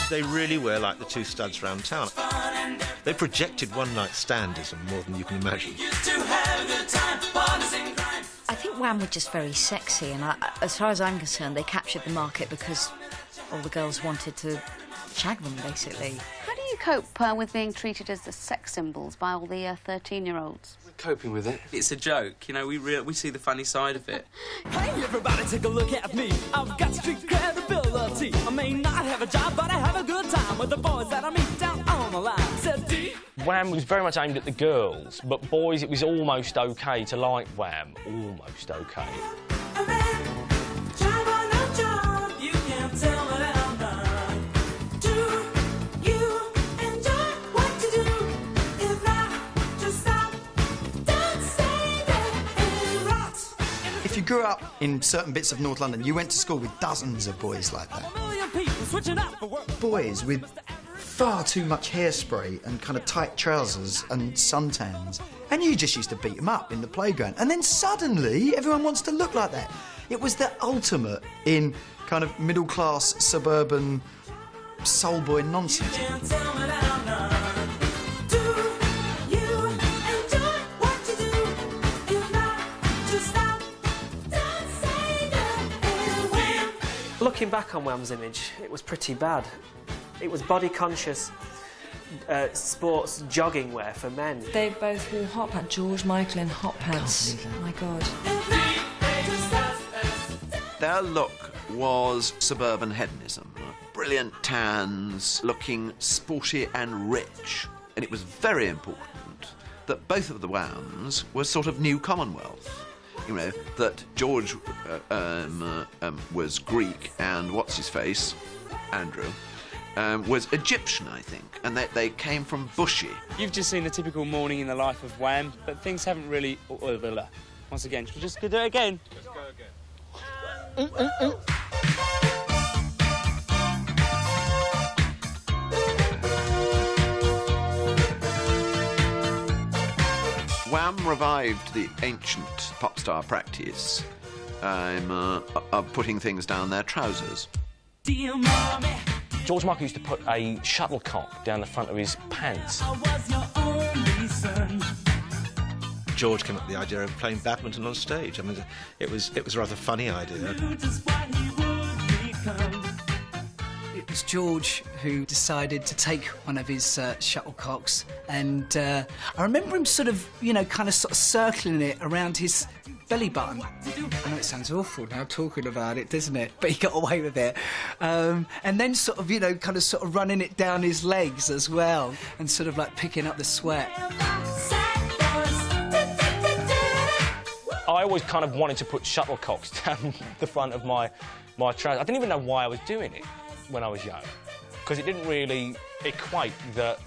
S14: They really were like the 2 studs round town. They projected one-night standism more than you can imagine.
S17: Used to have a good time, partners in crime.
S12: I think Wham were just very sexy, and as far as I'm concerned, they captured the market because all the girls wanted to shag them, basically.
S19: How do you cope with being treated as the sex symbols by all the 13-year-olds?
S20: Coping with it. It's a joke, you know, we see the funny side of it.
S17: Hey, everybody, take a look at me. I've got street credibility. I may not have a job, but I have a good time with the boys that I meet down on the line. Said D.
S13: Wham was very much aimed at the girls, but boys, it was almost okay to like Wham. Almost okay.
S17: You can't tell what I'm done. Do you enjoy what you do? If not, just stop. Don't say that it rots.
S21: If you grew up in certain bits of North London, you went to school with dozens of boys like that.
S17: A million people switching up for work.
S21: Boys with far too much hairspray and kind of tight trousers and suntans. And you just used to beat them up in the playground. And then suddenly, everyone wants to look like that. It was the ultimate in kind of middle-class, suburban, soul boy nonsense.
S17: You can't tell what I'm done. Do you enjoy what you do? If not, just stop. Don't say that it will.
S2: Looking back on Wham's image, it was pretty bad. It was body-conscious sports jogging wear for men.
S24: They both wore hot pants. George Michael in hot pants. Oh my God.
S7: Their look was suburban hedonism. Brilliant tans, looking sporty and rich. And it was very important that both of the Whams were sort of new Commonwealth. You know, that George was Greek and what's-his-face, Andrew, was Egyptian, I think, and they came from Bushy.
S20: You've just seen the typical morning in the life of Wham, but things haven't really... Once again, should we just do it again? Let's go again.
S7: Wham revived the ancient pop star practice of putting things down their trousers.
S17: Dear mommy.
S13: George Michael used to put a shuttlecock down the front of his pants.
S17: I was your only son.
S14: George came up with the idea of playing badminton on stage. I mean, it was a rather funny idea.
S17: Knew just what he would become.
S10: It
S15: was George who decided to take one of his shuttlecocks, and I remember him sort of, kind of sort of circling it around his belly button. I know it sounds awful now talking about it, doesn't it? But he got away with it. And then sort of, kind of sort of running it down his legs as well, and sort of like picking up the sweat.
S13: I always kind of wanted to put shuttlecocks down the front of my trousers. I didn't even know why I was doing it when I was young, because it didn't really equate that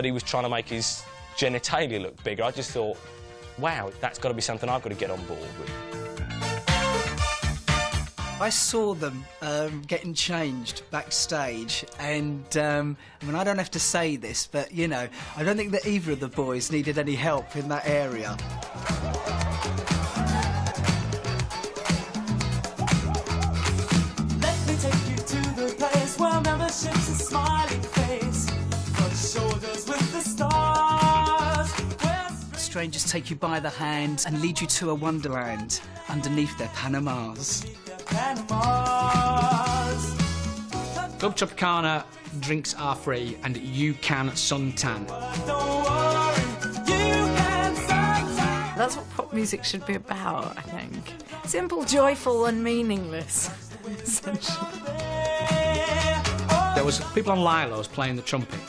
S13: he was trying to make his genitalia look bigger. I just thought, wow, that's got to be something I've got to get on board with.
S15: I saw them getting changed backstage, and I mean, I don't have to say this, but, I don't think that either of the boys needed any help in that area.
S17: Let me take you to the place where membership's a smiling face, but shoulders with the stars.
S15: Strangers take you by the hand and lead you to a wonderland underneath their Panamas.
S6: Club Tropicana drinks are free and you can suntan.
S3: That's what pop music should be about, I think. Simple, joyful and meaningless, essentially.
S6: There was people on Lilo's playing the trumpet,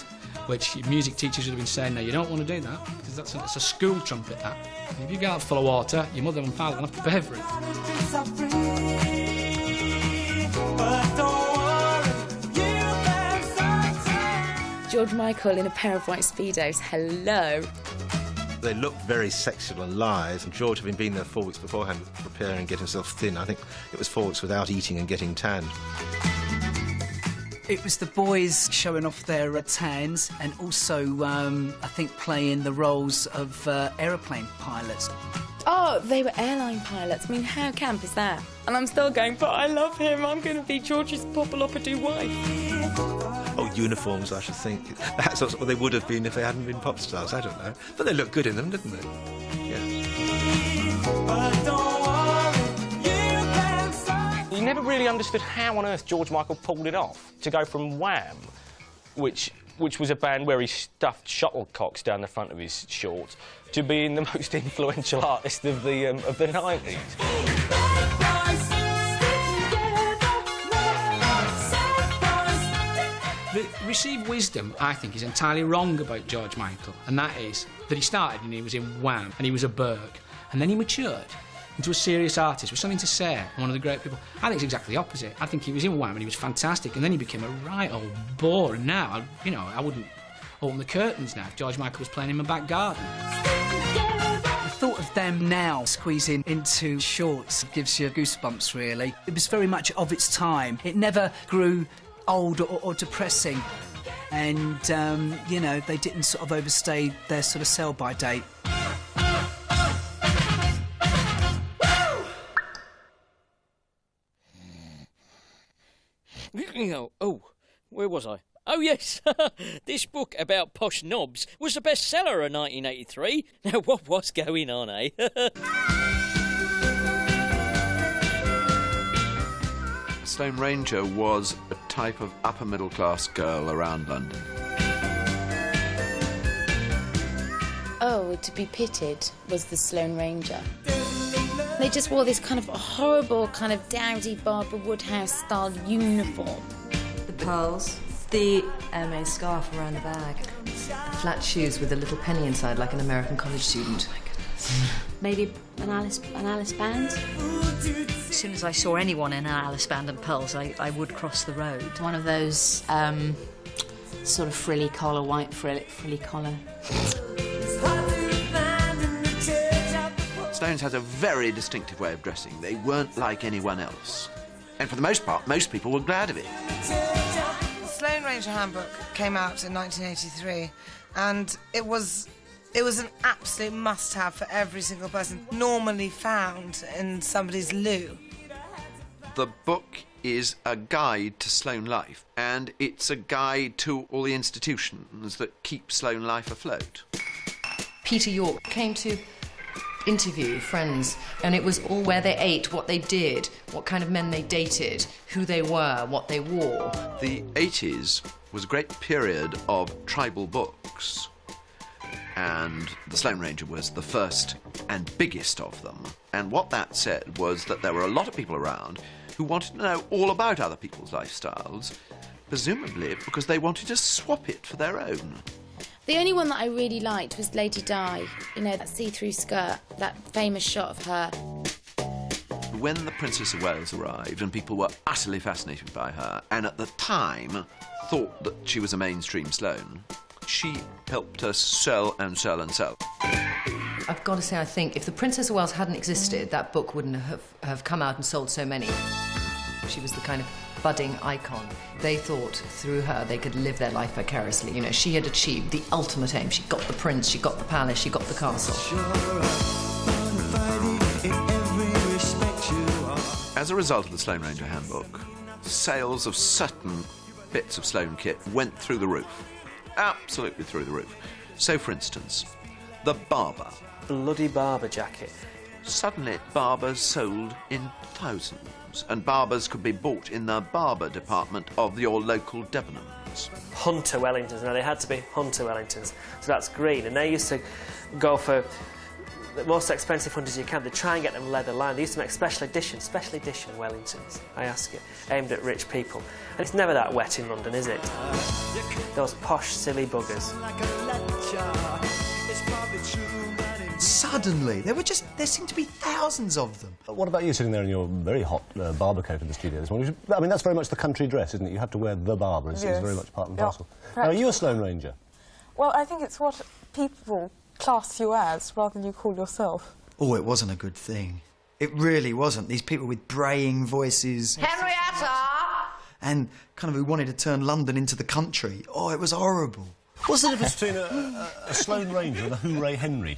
S6: which music teachers would have been saying, no, you don't want to do that, because it's a school trumpet, that. And if you get out full of water, your mother and father will have to pay for it.
S5: George Michael in a pair of white Speedos, hello.
S14: They looked very sexual and live, and George, having been there 4 weeks beforehand, preparing and getting himself thin, I think it was 4 weeks without eating and getting tanned.
S15: It was the boys showing off their tans, and also, I think, playing the roles of aeroplane pilots.
S5: Oh, they were airline pilots. I mean, how camp is that? And I'm still going, but I love him. I'm going to be George's Popaloppadoo wife.
S14: Oh, uniforms, I should think. That's what they would have been if they hadn't been pop stars, I don't know. But they looked good in them, didn't they? Yeah.
S13: You never really understood how on earth George Michael pulled it off, to go from Wham, which was a band where he stuffed shuttlecocks down the front of his shorts, to being the most influential artist of the 90s.
S6: The received wisdom, I think, is entirely wrong about George Michael, and that is that he started and he was in Wham, and he was a Berg, and then he matured into a serious artist with something to say, one of the great people. I think it's exactly the opposite. I think he was in Wham and he was fantastic, and then he became a right old bore, and now, I wouldn't open the curtains now if George Michael was playing in my back garden.
S15: The thought of them now squeezing into shorts gives you goosebumps, really. It was very much of its time. It never grew old or depressing, and, they didn't sort of overstay their sort of sell-by date.
S1: Oh, where was I? Oh, yes. This book about posh knobs was a bestseller in 1983. Now, what was going on, eh?
S7: Sloane Ranger was a type of upper-middle-class girl around London.
S5: Oh, to be pitied was the Sloane Ranger. They just wore this kind of horrible, kind of dowdy Barbara Woodhouse-style uniform.
S24: The pearls, the MA scarf around the bag, flat shoes with a little penny inside, like an American college student. Oh my goodness.
S5: Maybe an Alice band?
S12: As soon as I saw anyone in an Alice band and pearls, I would cross the road.
S5: One of those sort of frilly collar, white frilly collar.
S7: Stones had a very distinctive way of dressing. They weren't like anyone else. And for the most part, most people were glad of it.
S4: The Sloane Ranger Handbook came out in 1983, and it was an absolute must-have for every single person, normally found in somebody's loo.
S7: The book is a guide to Sloane life, and it's a guide to all the institutions that keep Sloane life afloat.
S24: Peter York came to interview friends, and it was all where they ate, what they did, what kind of men they dated, who they were, what they wore.
S7: The 80s was a great period of tribal books, and The Sloane Ranger was the first and biggest of them. And what that said was that there were a lot of people around who wanted to know all about other people's lifestyles, presumably because they wanted to swap it for their own.
S5: The only one that I really liked was Lady Di. You know, that see-through skirt, that famous shot of her.
S7: When the Princess of Wales arrived, and people were utterly fascinated by her, and at the time thought that she was a mainstream Sloane, she helped us sell and sell and sell.
S24: I've got to say, I think if the Princess of Wales hadn't existed, that book wouldn't have come out and sold so many. She was the kind of budding icon. They thought through her they could live their life vicariously. You know, she had achieved the ultimate aim. She got the prince, she got the palace, she got the castle.
S7: As a result of the Sloane Ranger handbook, sales of certain bits of Sloane kit went through the roof. Absolutely through the roof. So, for instance, the Barber.
S2: Bloody Barber jacket.
S7: Suddenly, Barbers sold in thousands, and Barbers could be bought in the barber department of your local Debenhams.
S2: Hunter Wellingtons. Now, they had to be Hunter Wellingtons, so that's green. And they used to go for the most expensive hunters you can. They try and get them leather lined. They used to make special edition Wellingtons, I ask you, aimed at rich people. And it's never that wet in London, is it? Those posh, silly buggers.
S21: Suddenly, there seemed to be thousands of them.
S8: What about you sitting there in your very hot barber coat in the studio this morning? I mean, that's very much the country dress, isn't it? You have to wear the barber. It's very much part and parcel. Now, are you a Sloane Ranger?
S11: Well, I think it's what people class you as rather than you call yourself.
S21: Oh, it wasn't a good thing. It really wasn't. These people with braying voices.
S17: Henrietta!
S21: And kind of who wanted to turn London into the country. Oh, it was horrible.
S8: What's the difference between a Sloane Ranger and a Hooray Henry?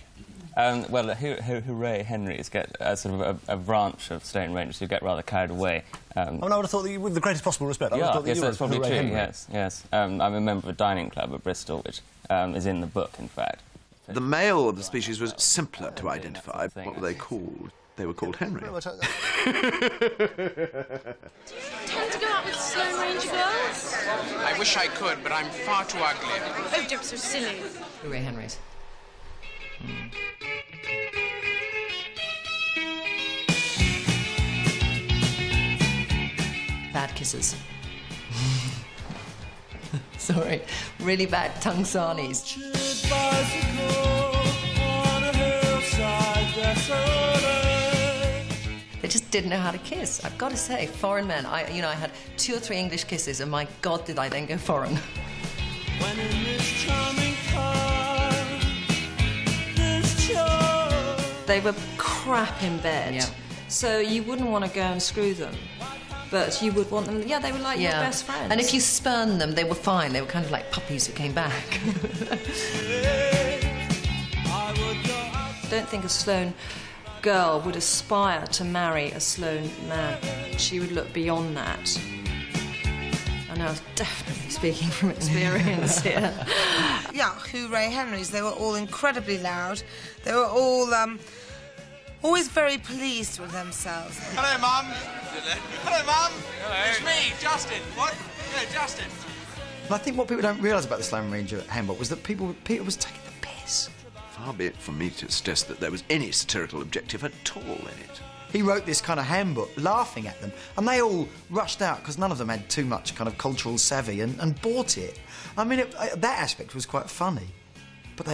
S22: Well, Hooray Henry is sort of a branch of Sloane Rangers who get rather carried away.
S8: I would have thought that you, with the greatest possible respect, I would have thought that you were
S22: that's probably
S8: Hooray
S22: true,
S8: Henry.
S22: yes. I'm a member of a dining club at Bristol, which is in the book, in fact.
S7: The male of the species was simpler to identify. What were they called? They were called Henry.
S11: Tend to go out with Sloane Ranger girls?
S23: I wish I could, but I'm far too ugly.
S11: Oh, don't be so silly.
S24: Hooray Henrys. Bad kisses. Sorry, really bad tongue sarnies. They just didn't know how to kiss. I've got to say, foreign men. I had 2 or 3 English kisses, and my God, did I then go foreign. They were crap in bed, so you wouldn't want to go and screw them. But you would want them, they were like your best friends. And if you spurned them, they were fine. They were kind of like puppies who came back. Don't think a Sloane girl would aspire to marry a Sloane man. She would look beyond that. And I was definitely speaking from experience here.
S4: Yeah, Hooray Henrys, they were all incredibly loud. They were all, always very pleased with themselves.
S23: Hello, Mum. Hello, Mum. Hello. It's me, Justin. What? Yeah, Justin.
S21: And I think what people don't realise about the Sloane Ranger handbook was that Peter was taking the piss.
S7: Far be it from me to suggest that there was any satirical objective at all in it.
S21: He wrote this kind of handbook laughing at them, and they all rushed out because none of them had too much kind of cultural savvy and bought it. I mean, that aspect was quite funny. But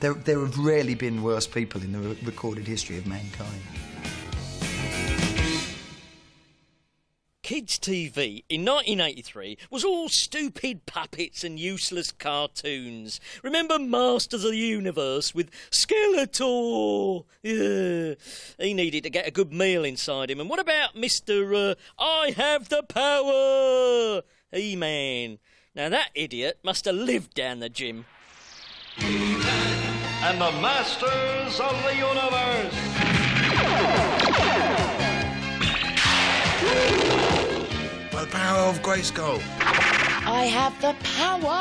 S21: there have rarely been worse people in the recorded history of mankind.
S1: Kids' TV in 1983 was all stupid puppets and useless cartoons. Remember Masters of the Universe with Skeletor? Yeah. He needed to get a good meal inside him. And what about Mr. I Have the Power? He-Man. Now that idiot must have lived down the gym.
S17: And the Masters of the Universe.
S10: By the power of Grayskull.
S5: I have the power.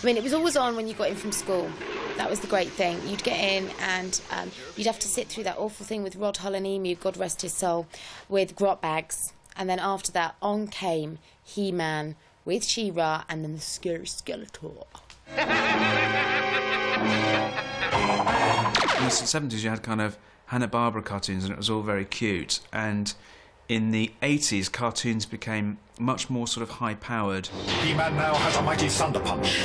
S5: mean, it was always on when you got in from school. That was the great thing. You'd get in and you'd have to sit through that awful thing with Rod Hull-and-Emu, God rest his soul, with grot bags. And then after that, on came He-Man with She-Ra and then the scary Skeletor.
S9: In the 70s, you had kind of Hanna-Barbera cartoons, and it was all very cute. And in the 80s, cartoons became much more sort of high-powered.
S16: He-Man now has a mighty Thunder Punch.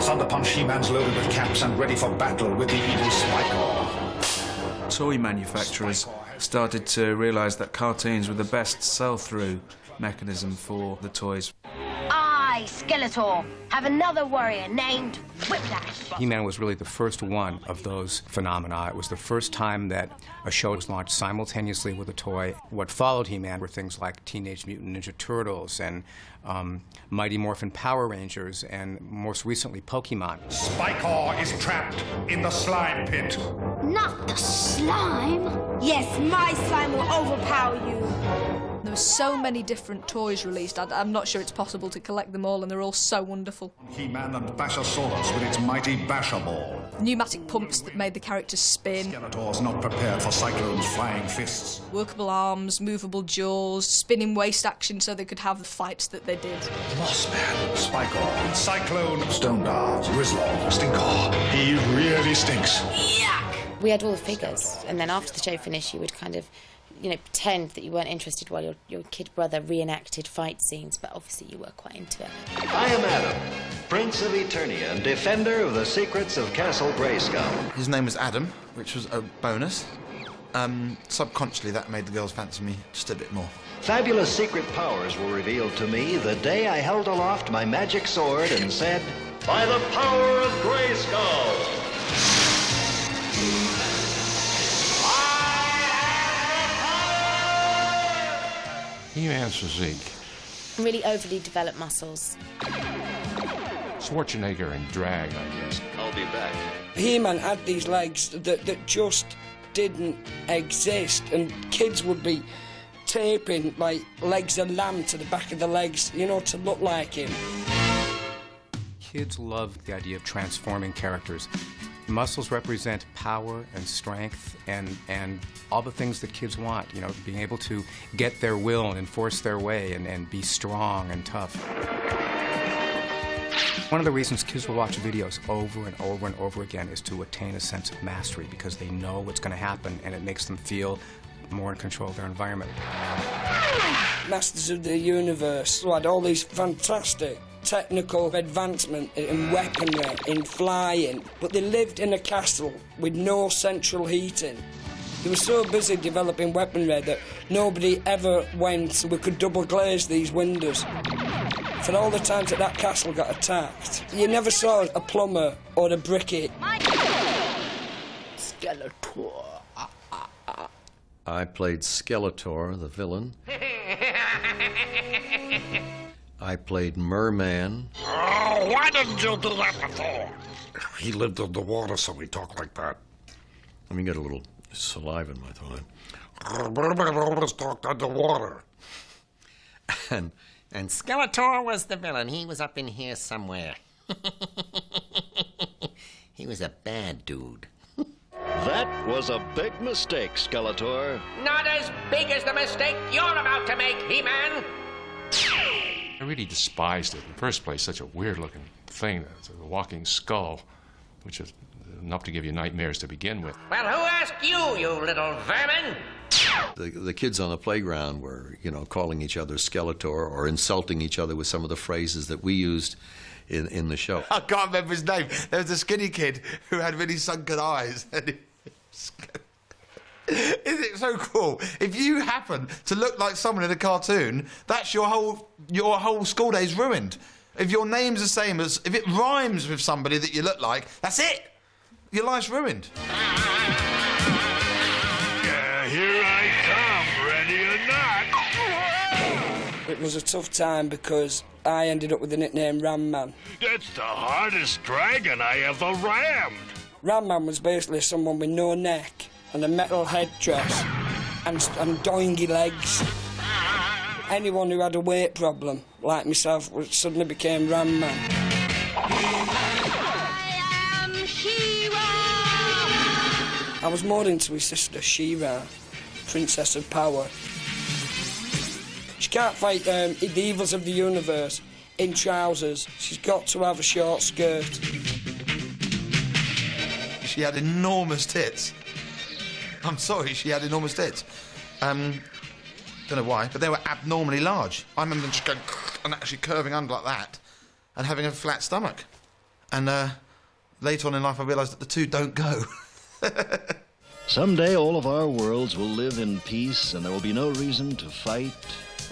S16: Thunder Punch He-Man's loaded with caps and ready for battle with the evil Spike-Or.
S9: Toy manufacturers started to realise that cartoons were the best sell-through mechanism for the toys.
S18: I, Skeletor, have another warrior named Whiplash.
S19: He-Man was really the first one of those phenomena. It was the first time that a show was launched simultaneously with a toy. What followed He-Man were things like Teenage Mutant Ninja Turtles and Mighty Morphin Power Rangers and, most recently, Pokemon.
S16: Spike-Or is trapped in the slime pit.
S18: Not the slime. Yes, my slime will overpower you.
S25: There were so many different toys released, I'm not sure it's possible to collect them all, and they're all so wonderful.
S16: He-Man and Bashasaurus with its mighty Basher Ball.
S25: Pneumatic pumps that made the characters spin.
S16: Skeletor's not prepared for Cyclone's flying fists.
S25: Workable arms, movable jaws, spinning waist action so they could have the fights that they did.
S16: Mossman, Spike-Or, Cyclone, Stone Dart, Grizzlord, Stinkor. He really stinks.
S18: Yuck!
S5: We had all the figures, and then after the show finished, you would kind of, pretend that you weren't interested while your kid brother reenacted fight scenes, but obviously you were quite into it.
S26: I am Adam, Prince of Eternia and defender of the secrets of Castle Grayskull.
S27: His name was Adam, which was a bonus. Subconsciously, that made the girls fancy me just a bit more.
S26: Fabulous secret powers were revealed to me the day I held aloft my magic sword and said, "By the power of Grayskull!"
S28: He-Man's physique.
S5: Really overly developed muscles.
S28: Schwarzenegger in drag, I guess.
S26: I'll be back.
S29: He-Man had these legs that just didn't exist, and kids would be taping like legs of lamb to the back of the legs, to look like him.
S19: Kids love the idea of transforming characters. Muscles represent power and strength and all the things that kids want, being able to get their will and enforce their way and be strong and tough. One of the reasons kids will watch videos over and over and over again is to attain a sense of mastery, because they know what's going to happen and it makes them feel more in control of their environment.
S29: Masters of the Universe had all these fantastic technical advancement in weaponry, in flying, but they lived in a castle with no central heating. They were so busy developing weaponry that nobody ever went so we could double glaze these windows. For all the times that castle got attacked, you never saw a plumber or a brickie.
S5: Skeletor.
S30: I played Skeletor, the villain. I played Merman.
S16: Oh, why didn't you do that before? He lived underwater, so he talked like that.
S30: Let me get a little saliva in my throat.
S16: Always talked underwater.
S31: And Skeletor was the villain. He was up in here somewhere. He was a bad dude.
S26: That was a big mistake, Skeletor.
S18: Not as big as the mistake you're about to make, He-Man.
S28: I really despised it. In the first place, such a weird-looking thing, a walking skull, which is enough to give you nightmares to begin with.
S18: Well, who asked you, you little vermin?
S30: The kids on the playground were, calling each other Skeletor or insulting each other with some of the phrases that we used in the show.
S27: I can't remember his name. There was a skinny kid who had really sunken eyes. Isn't it so cool? If you happen to look like someone in a cartoon, that's your whole school day's ruined. If your name's the same as, if it rhymes with somebody that you look like, that's it. Your life's ruined.
S16: Here I come, ready or not.
S29: It was a tough time because I ended up with the nickname Ram Man.
S16: That's the hardest dragon I ever rammed.
S29: Ram Man was basically someone with no neck and a metal headdress and doingy legs. Anyone who had a weight problem, like myself, suddenly became Ram Man.
S18: I am She-Ra.
S29: I was more into his sister She-Ra, Princess of Power. She can't fight the evils of the universe in trousers. She's got to have a short skirt.
S27: She had enormous tits. I'm sorry, she had enormous tits. Don't know why, but they were abnormally large. I remember them just going and actually curving under like that and having a flat stomach. And later on in life I realised that the two don't go.
S26: Someday all of our worlds will live in peace and there will be no reason to fight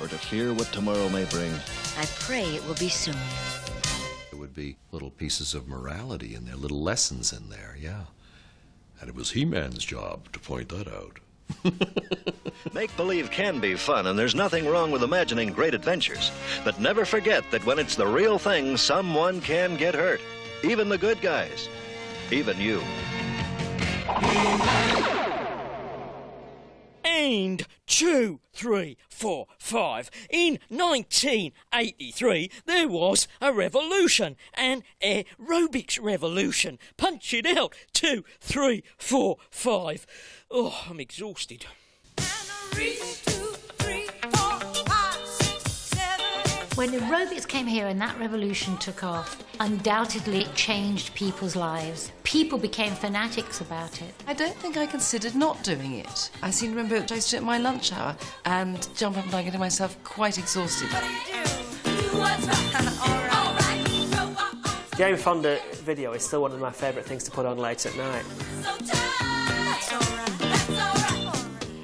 S26: or to fear what tomorrow may bring.
S2: I pray it will be soon.
S30: There would be little pieces of morality in there, little lessons in there, yeah. And it was He-Man's job to point that out.
S26: Make-believe can be fun, and there's nothing wrong with imagining great adventures. But never forget that when it's the real thing, someone can get hurt. Even the good guys. Even you.
S1: And 2, 3, 4, 5. In 1983, there was a revolution, an aerobics revolution. Punch it out. 2, 3, 4, 5. Oh, I'm exhausted.
S3: When aerobics came here and that revolution took off, undoubtedly it changed people's lives. People became fanatics about it.
S6: I don't think I considered not doing it. I seem to remember I used to do it at my lunch hour and jump up and down, getting myself quite exhausted.
S8: Jane Fonda video is still one of my favourite things to put on late at night.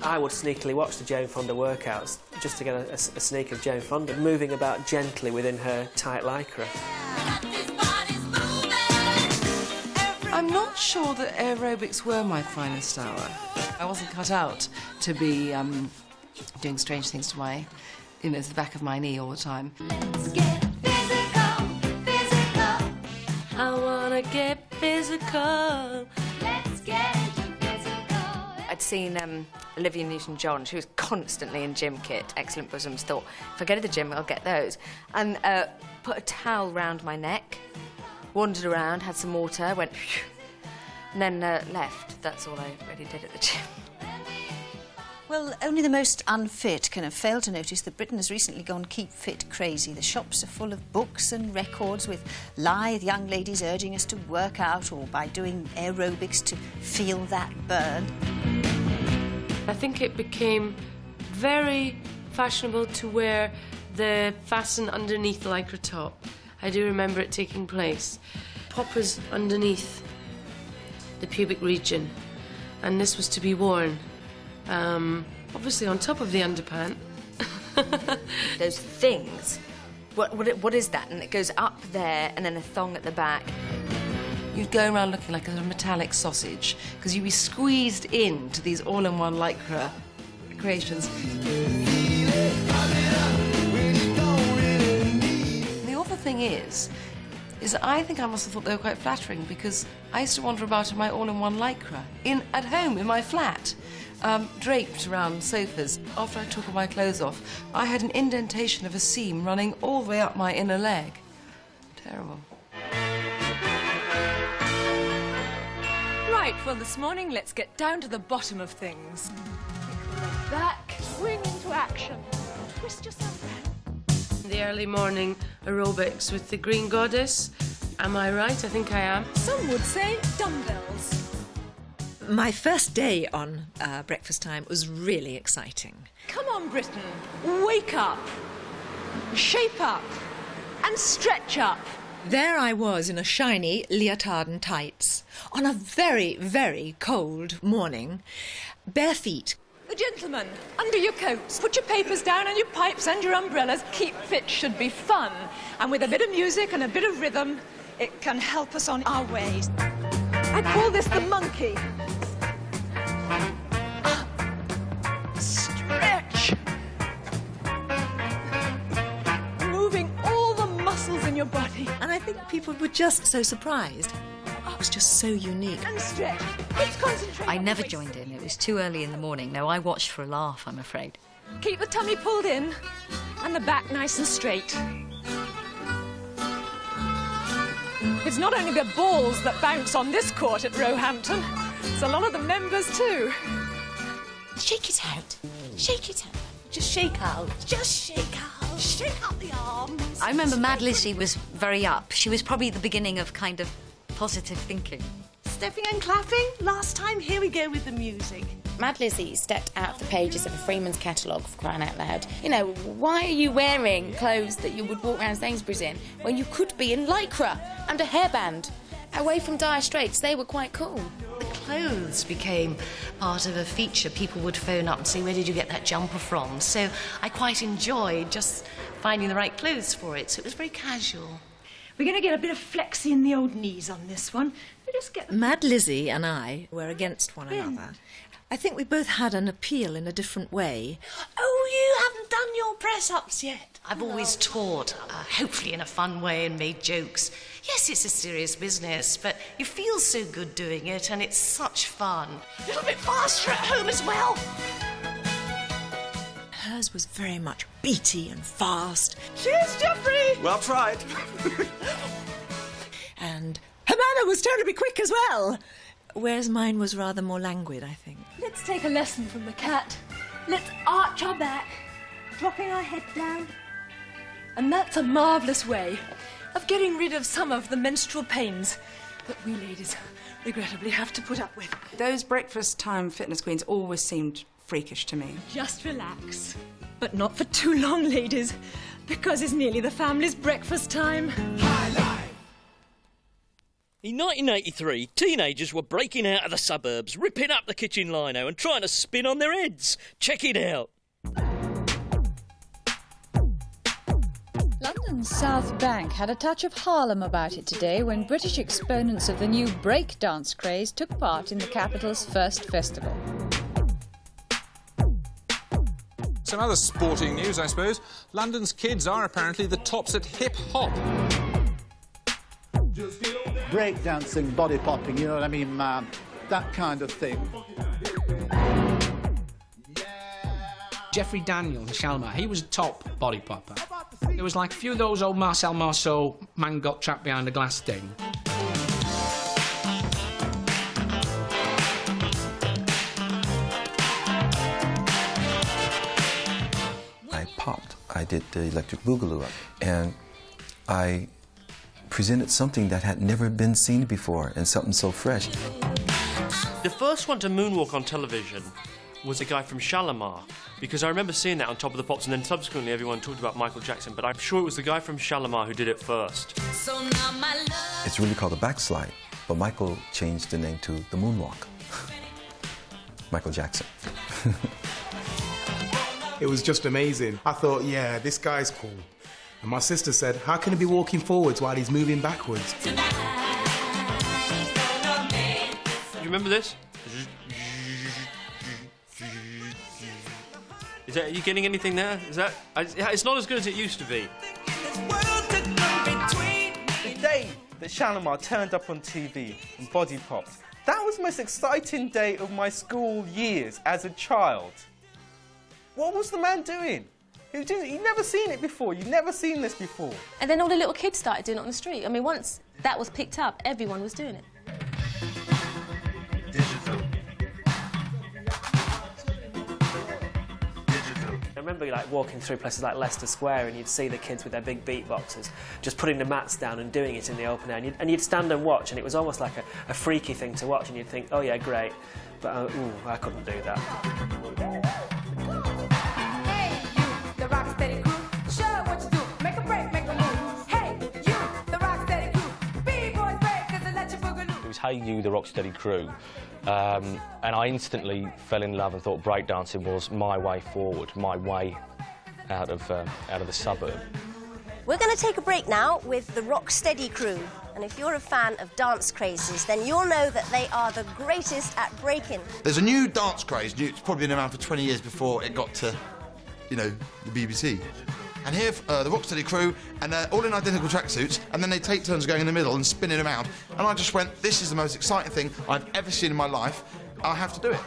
S8: I would sneakily watch the Jane Fonda workouts just to get a sneak of Jane Fonda moving about gently within her tight lycra.
S6: I'm not sure that aerobics were my finest hour. I wasn't cut out to be doing strange things to my, the back of my knee all the time.
S3: Let's get physical, physical.
S6: I wanna get physical.
S3: Let's get into physical.
S11: I'd seen Olivia Newton-John. She was constantly in gym kit, excellent bosoms. Thought, if I go to the gym, I'll get those. And put a towel round my neck, wandered around, had some water, went, and then left. That's all I really did at the gym.
S12: Well, only the most unfit can have failed to notice that Britain has recently gone keep fit crazy. The shops are full of books and records with lithe young ladies urging us to work out or by doing aerobics to feel that burn.
S13: I think it became very fashionable to wear the fasten underneath lycra top. I do remember it taking place. Poppers underneath the pubic region, and this was to be worn. Obviously on top of the underpant.
S11: Those things. What is that? And it goes up there and then a thong at the back.
S6: You'd go around looking like a metallic sausage because you'd be squeezed into these all-in-one lycra creations. The awful thing is I think I must have thought they were quite flattering because I used to wander about in my all-in-one lycra at home in my flat, draped around sofas. After I took all my clothes off, I had an indentation of a seam running all the way up my inner leg. Terrible.
S14: Right, well, this morning, let's get down to the bottom of things. Back, swing into action. Twist yourself around.
S13: The early morning aerobics with the Green Goddess. Am I right? I think I am.
S14: Some would say dumbbells.
S15: My first day on Breakfast Time was really exciting.
S14: Come on, Britain. Wake up. Shape up. And stretch up.
S15: There I was in a shiny leotard and tights on a very, very cold morning, bare feet.
S14: The gentlemen, under your coats, put your papers down and your pipes and your umbrellas. Keep Fit should be fun. And with a bit of music and a bit of rhythm, it can help us on our way. I call this the monkey. Stretch. Moving all the muscles in your body.
S15: And I think people were just so surprised. It was just so unique.
S14: And stretch. Let's concentrate.
S2: I never joined in. It was too early in the morning. No, I watched for a laugh, I'm afraid.
S14: Keep the tummy pulled in and the back nice and straight. It's not only the balls that bounce on this court at Roehampton, it's a lot of the members too.
S18: Shake it out. Shake it out.
S6: Just shake out.
S18: Just shake out. Shake out the arms.
S2: I remember Mad Lizzie was very up. She was probably the beginning of kind of positive thinking.
S6: Stepping and clapping. Last time, here we go with the music.
S5: Mad Lizzie stepped out of the pages of a Freeman's catalogue, for crying out loud. You know, why are you wearing clothes that you would walk around Sainsbury's in when you could be in lycra and a hairband? Away from Dire Straits, they were quite cool.
S6: The clothes became part of a feature. People would phone up and say, where did you get that jumper from? So I quite enjoyed just finding the right clothes for it. So it was very casual.
S14: We're going to get a bit of flexy in the old knees on this one. We just get...
S15: Mad Lizzie and I were against one another. I think we both had an appeal in a different way.
S6: Oh, you haven't done your press-ups yet. I've always taught, hopefully in a fun way, and made jokes. Yes, it's a serious business, but you feel so good doing it, and it's such fun. A little bit faster at home as well.
S15: Hers was very much beaty and fast.
S14: Cheers, Geoffrey!
S8: Well tried.
S15: And her manner was terribly quick as well. Whereas mine was rather more languid, I think.
S14: Let's take a lesson from the cat. Let's arch our back, dropping our head down. And that's a marvellous way of getting rid of some of the menstrual pains that we ladies regrettably have to put up with.
S4: Those breakfast time fitness queens always seemed freakish to me.
S14: Just relax. But not for too long, ladies, because it's nearly the family's breakfast time.
S1: In 1983, teenagers were breaking out of the suburbs, ripping up the kitchen lino and trying to spin on their heads. Check it out.
S7: London's South Bank had a touch of Harlem about it today when British exponents of the new breakdance craze took part in the capital's first festival.
S9: Some other sporting news, I suppose. London's kids are apparently the tops at hip-hop.
S10: Breakdancing, body popping, you know what I mean, that kind of thing.
S17: Jeffrey Daniel in Shalimar, he was a top body popper. It was like a few of those old Marcel Marceau man got trapped behind a glass thing.
S20: I popped. I did the Electric Boogaloo, and I presented something that had never been seen before and something so fresh.
S21: The first one to moonwalk on television was a guy from Shalimar, because I remember seeing that on Top of the Pops, and then subsequently everyone talked about Michael Jackson, but I'm sure it was the guy from Shalimar who did it first.
S20: It's really called a backslide, but Michael changed the name to the moonwalk. Michael Jackson.
S22: It was just amazing. I thought, yeah, this guy's cool. And my sister said, how can he be walking forwards while he's moving backwards?
S21: Do you remember this? Are you getting anything there? It's not as good as it used to be.
S23: The day that Shalimar turned up on TV and body popped, that was the most exciting day of my school years as a child. What was the man doing? You've never seen it before. You've never seen this before.
S24: And then all the little kids started doing it on the street. I mean, once that was picked up, everyone was doing it.
S8: I remember like walking through places like Leicester Square and you'd see the kids with their big beatboxers just putting the mats down and doing it in the open air, and you'd stand and watch, and it was almost like a freaky thing to watch, and you'd think, oh yeah, great, but ooh, I couldn't do that.
S25: It was Hey You, the Rocksteady Crew, and I instantly fell in love and thought breakdancing was my way forward, my way out of the suburb.
S18: We're going to take a break now with the Rocksteady Crew. And if you're a fan of dance crazes, then you'll know that they are the greatest at breaking.
S27: There's a new dance craze. It's probably been around for 20 years before it got to, you know, the BBC. And here, the Rocksteady Crew, and they're all in identical tracksuits, and then they take turns going in the middle and spinning around. And I just went, this is the most exciting thing I've ever seen in my life. I have to do it.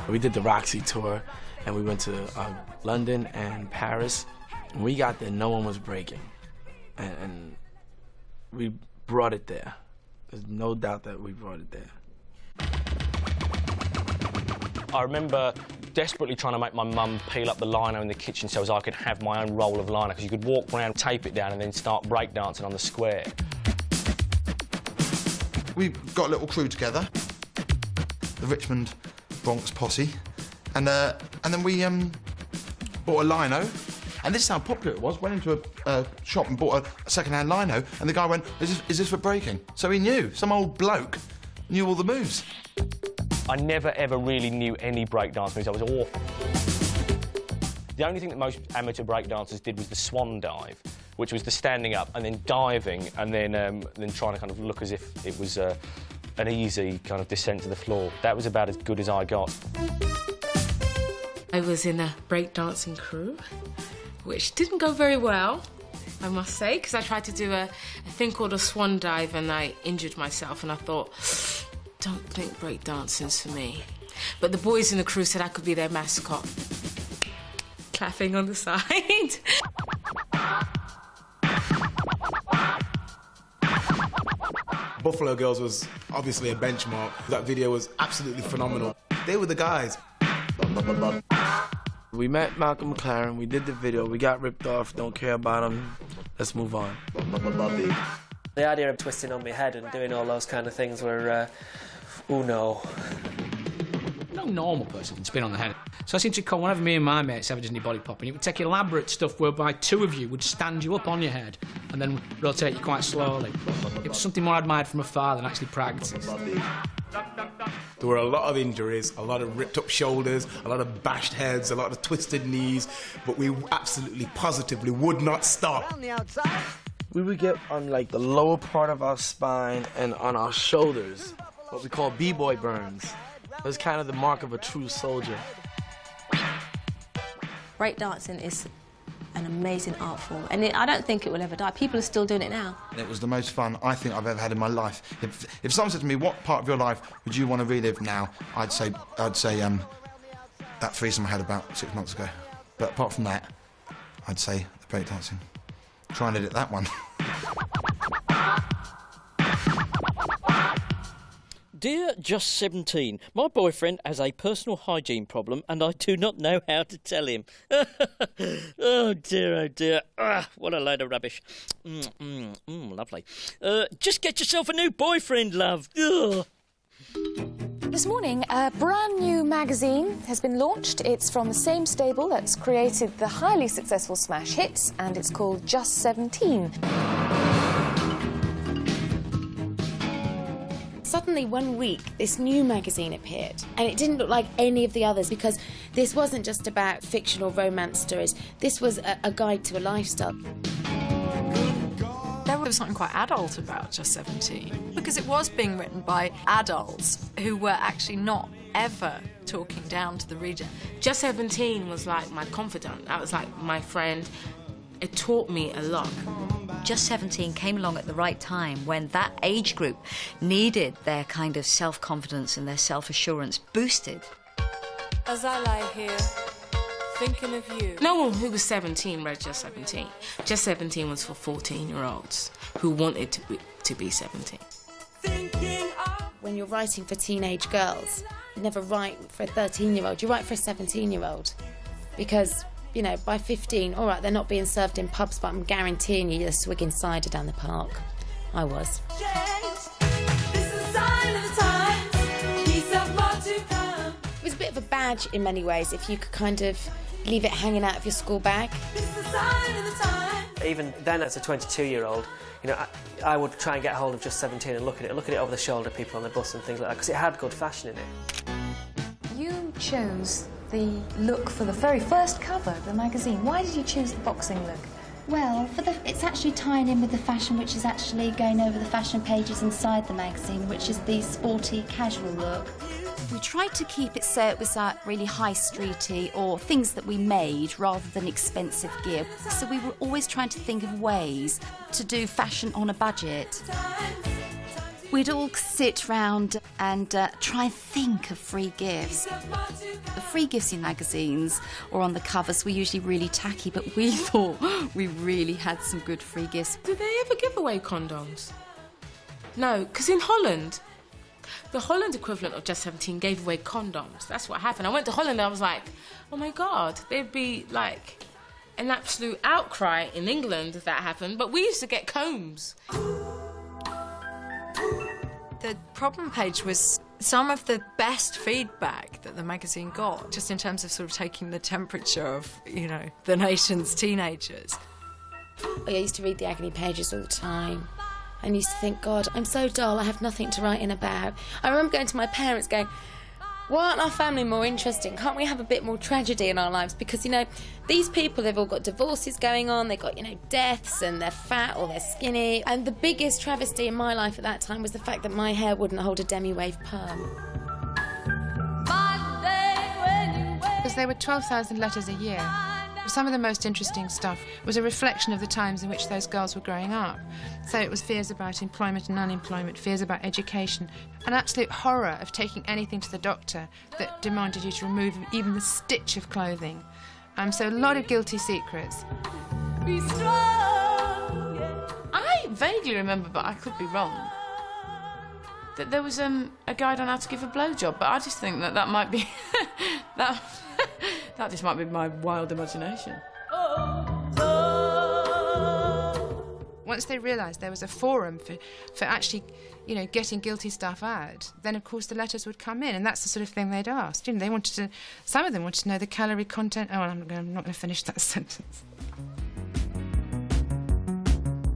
S32: We did the Roxy tour, and we went to London and Paris. And we got there, no one was breaking. And we brought it there. There's no doubt that we brought it there.
S25: I remember desperately trying to make my mum peel up the lino in the kitchen so as I could have my own roll of lino, because you could walk around, tape it down and then start breakdancing on the square.
S27: We got a little crew together, the Richmond Bronx Posse, and then we bought a lino, and this is how popular it was. Went into a shop and bought a second-hand lino, and the guy went, is this for breaking? So he knew. Some old bloke knew all the moves.
S25: I never, ever really knew any breakdance moves. I was awful. The only thing that most amateur breakdancers did was the swan dive, which was the standing up and then diving and then trying to kind of look as if it was an easy kind of descent to the floor. That was about as good as I got.
S2: I was in a breakdancing crew, which didn't go very well, I must say, because I tried to do a thing called a swan dive and I injured myself, and I thought, don't think breakdancing's for me. But the boys in the crew said I could be their mascot. Clapping on the side.
S22: Buffalo Girls was obviously a benchmark. That video was absolutely phenomenal. They were the guys.
S32: We met Malcolm McLaren, we did the video, we got ripped off, don't care about him, let's move on.
S8: The idea of twisting on my head and doing all those kind of things were, oh no.
S17: No normal person can spin on the head. So I seem to call whenever me and my mates ever did any body popping, it would take elaborate stuff whereby two of you would stand you up on your head and then rotate you quite slowly. It was something more admired from afar than actually practice.
S22: There were a lot of injuries, a lot of ripped up shoulders, a lot of bashed heads, a lot of twisted knees, but we absolutely, positively would not stop.
S32: We would get on like the lower part of our spine and on our shoulders, what we call b-boy burns. It was kind of the mark of a true soldier.
S24: Breakdancing is an amazing art form, and I don't think it will ever die. People are still doing it now.
S27: It was the most fun I think I've ever had in my life. If someone said to me, what part of your life would you want to relive now, I'd say that threesome I had about 6 months ago. But apart from that, I'd say the breakdancing. Try and edit that one.
S1: Dear Just 17, my boyfriend has a personal hygiene problem and I do not know how to tell him. Oh dear. What a load of rubbish. Lovely. Just get yourself a new boyfriend, love. Ugh.
S3: This morning, a brand new magazine has been launched. It's from the same stable that's created the highly successful smash hits, and it's called Just 17.
S5: Suddenly, one week, this new magazine appeared, and it didn't look like any of the others, because this wasn't just about fiction or romance stories. This was a guide to a lifestyle.
S11: There was something quite adult about Just 17, because it was being written by adults who were actually not ever talking down to the reader.
S2: Just 17 was like my confidant. That was like my friend. It taught me a lot.
S12: Just 17 came along at the right time when that age group needed their kind of self-confidence and their self-assurance boosted.
S3: As I lie here, thinking of you.
S2: No one who was 17 read Just 17. Just 17 was for 14-year-olds who wanted to be 17.
S5: When you're writing for teenage girls, you never write for a 13-year-old, you write for a 17-year-old. Because, you know, by 15, all right, they're not being served in pubs, but I'm guaranteeing you they're swigging cider down the park. I was. It was a bit of a badge in many ways if you could kind of leave it hanging out of your school bag.
S8: Even then, as a 22-year-old, you know, I would try and get hold of Just 17 and look at it over the shoulder, people on the bus and things like that, because it had good fashion in it.
S3: You chose the look for the very first cover of the magazine. Why did you choose the boxing look?
S13: Well, it's actually tying in with the fashion, which is actually going over the fashion pages inside the magazine, which is the sporty, casual look. We tried to keep it so it was really high streety or things that we made rather than expensive gear. So we were always trying to think of ways to do fashion on a budget. We'd all sit round and try and think of free gifts. The free gifts in magazines or on the covers were usually really tacky, but we thought we really had some good free gifts.
S2: Did they ever give away condoms? No, because in Holland, the Holland equivalent of Just 17 gave away condoms. That's what happened. I went to Holland and I was like, oh my God, there'd be like an absolute outcry in England if that happened, but we used to get combs.
S11: The problem page was some of the best feedback that the magazine got, just in terms of sort of taking the temperature of, you know, the nation's teenagers.
S5: I used to read the agony pages all the time and used to think, God, I'm so dull, I have nothing to write in about. I remember going to my parents going, why aren't our family more interesting? Can't we have a bit more tragedy in our lives? Because, you know, these people, they've all got divorces going on, they've got, you know, deaths, and they're fat or they're skinny. And the biggest travesty in my life at that time was the fact that my hair wouldn't hold a demi-wave perm.
S4: Because there were 12,000 letters a year. Some of the most interesting stuff was a reflection of the times in which those girls were growing up. So it was fears about employment and unemployment, fears about education, an absolute horror of taking anything to the doctor that demanded you to remove even the stitch of clothing. So a lot of guilty secrets.
S2: I vaguely remember, but I could be wrong, that there was a guide on how to give a blowjob, but I just think that might be... that just might be my wild imagination.
S4: Once they realised there was a forum for actually, you know, getting guilty stuff out, then of course the letters would come in, and that's the sort of thing they'd asked. You know, they wanted to. Some of them wanted to know the calorie content. Oh, well, I'm not going to finish that sentence.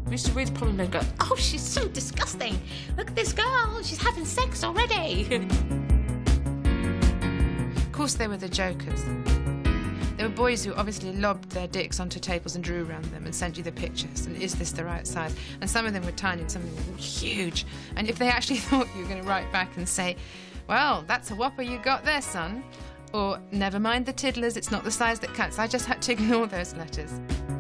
S2: We used to read the problem and go, oh, she's so disgusting. Look at this girl, she's having sex already.
S4: Of course, they were the jokers. There were boys who obviously lobbed their dicks onto tables and drew around them and sent you the pictures. And is this the right size? And some of them were tiny and some of them were huge. And if they actually thought you were going to write back and say, well, that's a whopper you got there, son, or never mind the tiddlers, it's not the size that counts, I just had to ignore those letters.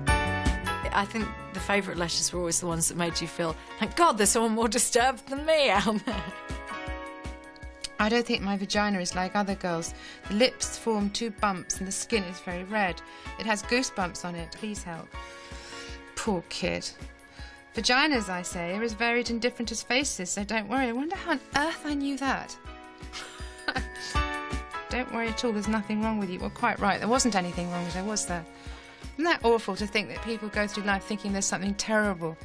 S11: I think the favourite letters were always the ones that made you feel, thank God there's someone more disturbed than me out there.
S4: I don't think my vagina is like other girls. The lips form 2 bumps and the skin is very red. It has goosebumps on it. Please help. Poor kid. Vaginas, I say, are as varied and different as faces, so don't worry. I wonder how on earth I knew that. Don't worry at all, there's nothing wrong with you. Well, quite right, there wasn't anything wrong with her, was there? Isn't that awful to think that people go through life thinking there's something terrible